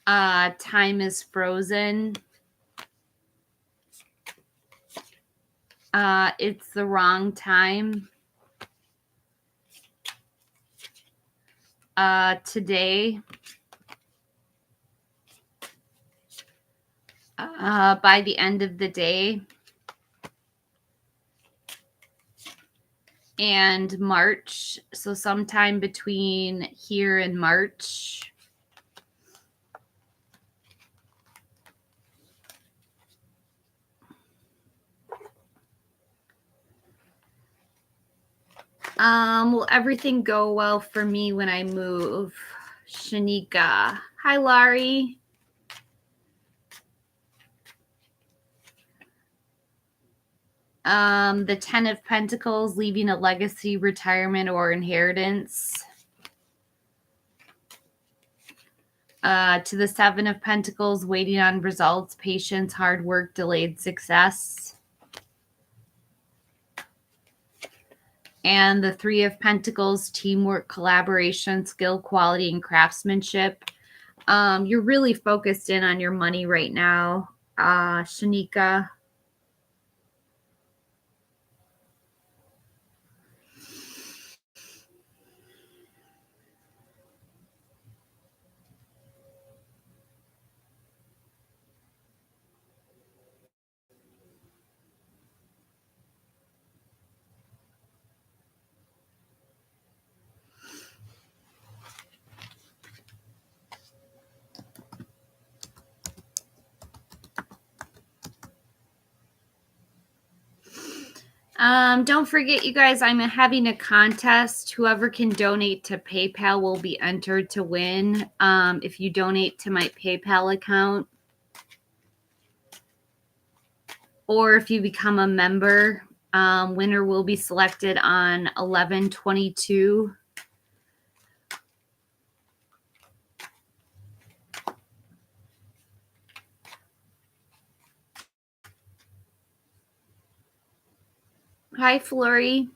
Time is frozen. It's the wrong time. Today. By the end of the day. And March. So sometime between here and March. Will everything go well for me when I move? Shanika. Hi, Laurie. The 10 of Pentacles, leaving a legacy, retirement, or inheritance. To the 7 of Pentacles, waiting on results, patience, hard work, delayed success. And the 3 of Pentacles, teamwork, collaboration, skill, quality, and craftsmanship. You're really focused in on your money right now, Shanika. Don't forget, you guys, I'm having a contest. Whoever can donate to PayPal will be entered to win. If you donate to my PayPal account. or if you become a member, winner will be selected on 11/22. Hi, Flori.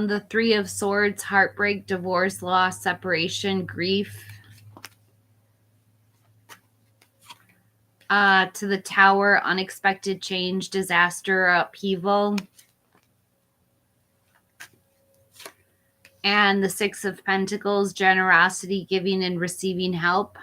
The Three of Swords, heartbreak, divorce, loss, separation, grief. To the Tower, unexpected change, disaster, upheaval. And the Six of Pentacles, generosity, giving and receiving help.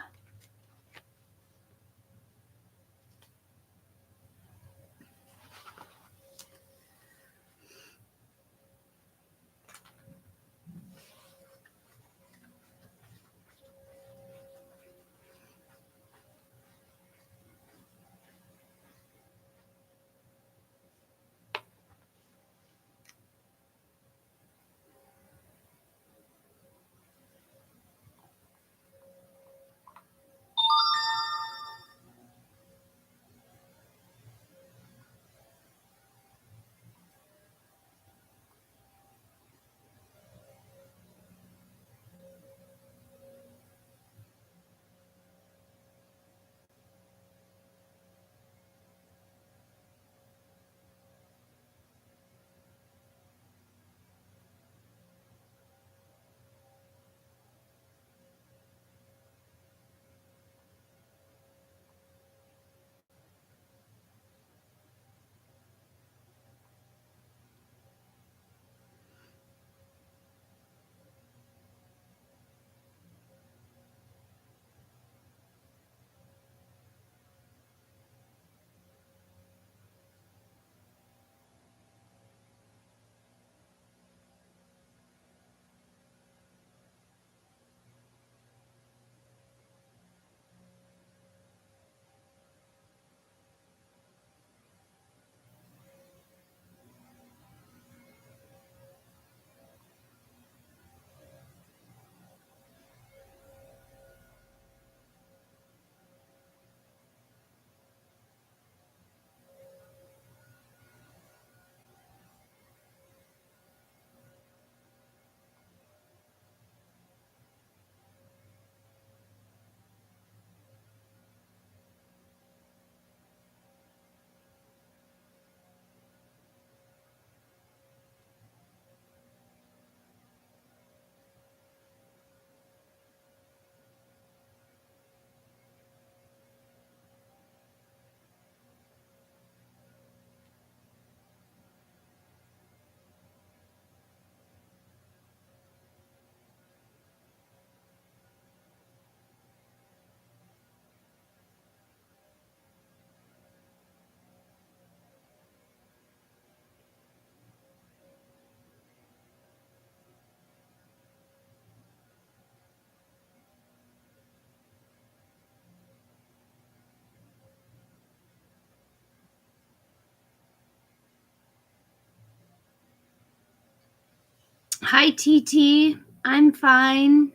Hi, TT. I'm fine.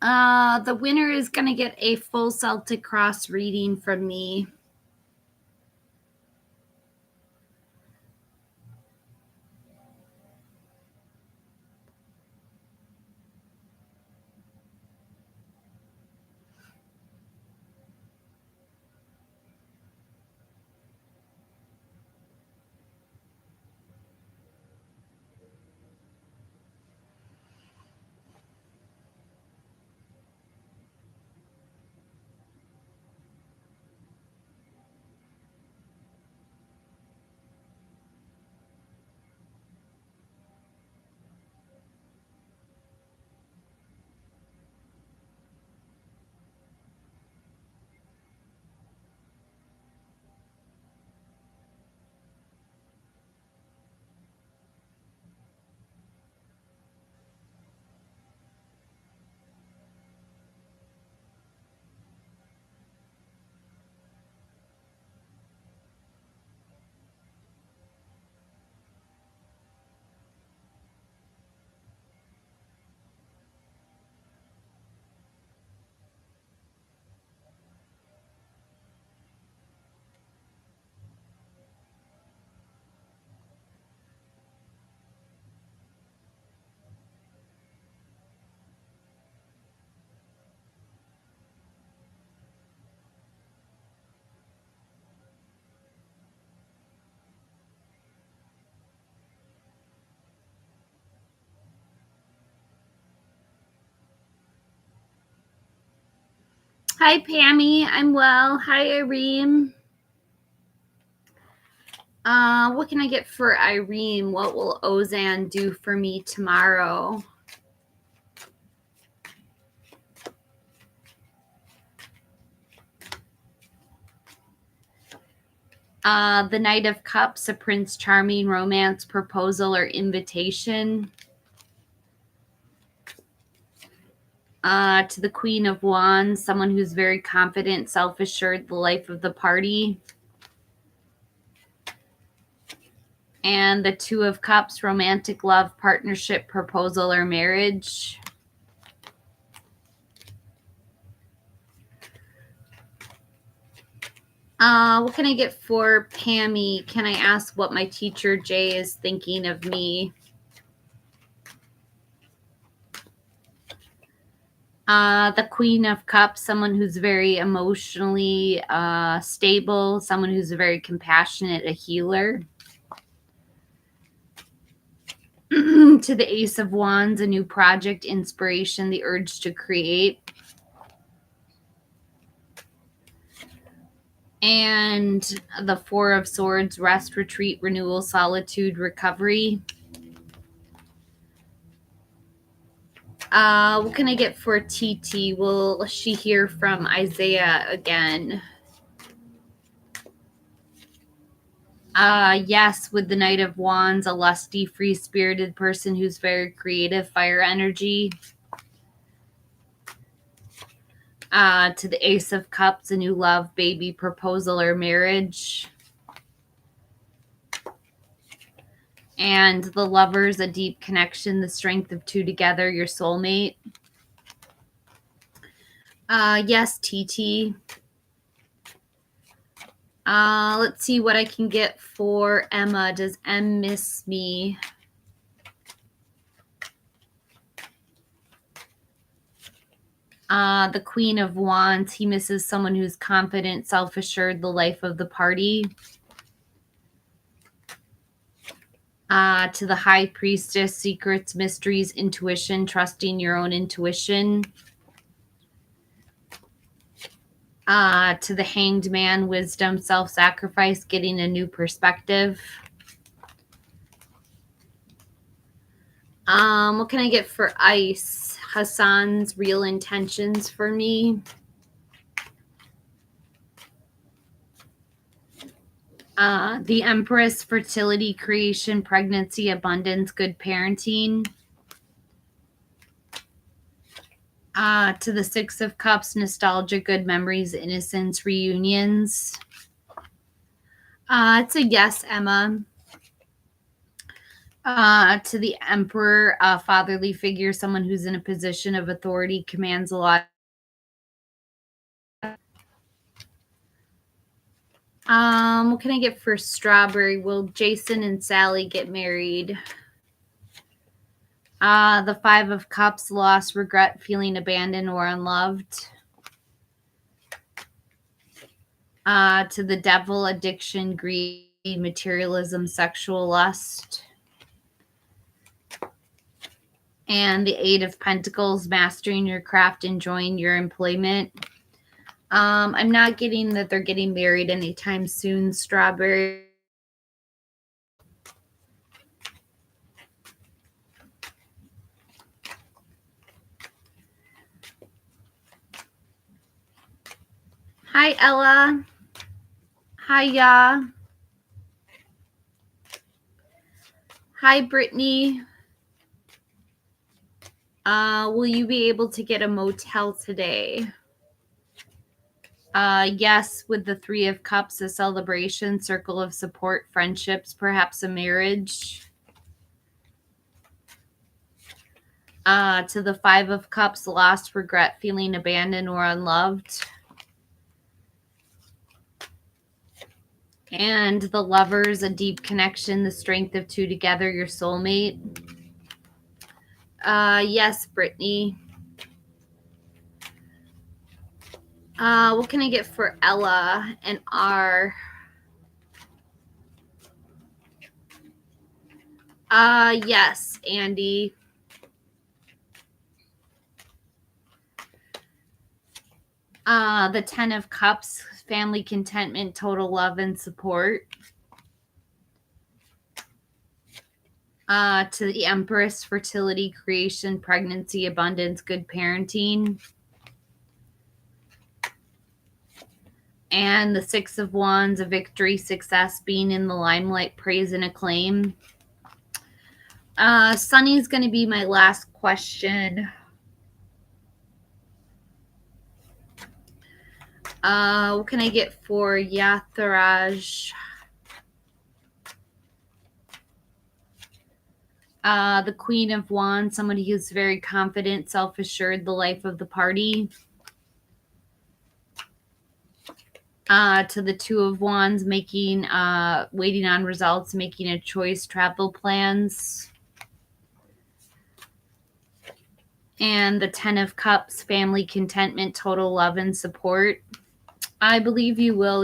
The winner is going to get a full Celtic Cross reading from me. Hi, Pammy. I'm well. Hi, Irene. What can I get for Irene? What will Ozan do for me tomorrow? The Knight of Cups, a Prince Charming romance, proposal, or invitation. To the Queen of Wands, someone who's very confident, self-assured, the life of the party. And the Two of Cups, romantic love, partnership, proposal, or marriage. What can I get for Pammy? Can I ask what my teacher Jay is thinking of me? The Queen of Cups, someone who's very emotionally stable, someone who's very compassionate, a healer. To the Ace of Wands, a new project, inspiration, the urge to create. And the Four of Swords, rest, retreat, renewal, solitude, recovery. What can I get for TT? Will she hear from Isaiah again? Yes, with the Knight of Wands, a lusty, free-spirited person who's very creative, fire energy. To the Ace of Cups, a new love, baby, proposal, or marriage. And the Lovers, a deep connection, the strength of two together, your soulmate. Yes, TT. Let's see what I can get for Emma. Does M miss me? The Queen of Wands. He misses someone who's confident, self-assured, the life of the party. To the High Priestess, secrets, mysteries, intuition, trusting your own intuition. To the Hanged Man, wisdom, self-sacrifice, getting a new perspective. What can I get for Ice? Hassan's real intentions for me. The Empress, fertility, creation, pregnancy, abundance, good parenting. To the Six of Cups, nostalgia, good memories, innocence, reunions. It's a yes, Emma. To the Emperor, a fatherly figure, someone who's in a position of authority, commands a lot. What can I get for Strawberry? Will Jason and Sally get married? The Five of Cups, loss, regret, feeling abandoned or unloved. To the Devil, addiction, greed, materialism, sexual lust. And the Eight of Pentacles, mastering your craft, enjoying your employment. I'm not getting that they're getting married anytime soon, Strawberry. Hi, Ella. Hiya. Hi, Brittany. Will you be able to get a motel today? Yes, with the Three of Cups, a celebration, circle of support, friendships, perhaps a marriage. To the Five of Cups, lost, regret, feeling abandoned or unloved. And the Lovers, a deep connection, the strength of two together, your soulmate. Yes, Brittany. What can I get for Ella and R? Yes, Andy. The 10 of Cups, family contentment, total love and support. To the Empress, fertility, creation, pregnancy, abundance, good parenting. And the 6 of Wands, a victory, success, being in the limelight, praise and acclaim. Sunny's going to be my last question. What can I get for Yatharaj? The Queen of Wands, somebody who's very confident, self-assured, the life of the party. To the 2 of Wands, making, waiting on results, making a choice, travel plans. And the 10 of Cups, family contentment, total love and support. I believe you will,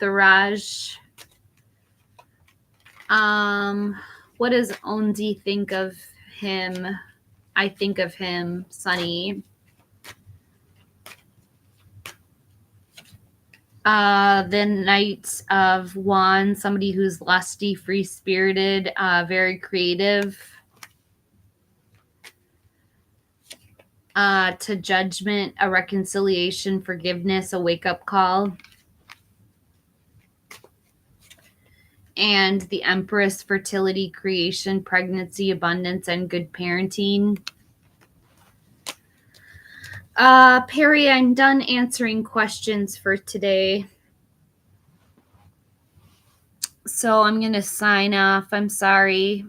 Yatharaj. What does Onzi think of him? I think of him, Sunny. The Knight of Wands, somebody who's lusty, free-spirited, very creative. To Judgment, a reconciliation, forgiveness, a wake-up call. And the Empress, fertility, creation, pregnancy, abundance, and good parenting. Perry, I'm done answering questions for today. So I'm going to sign off. I'm sorry.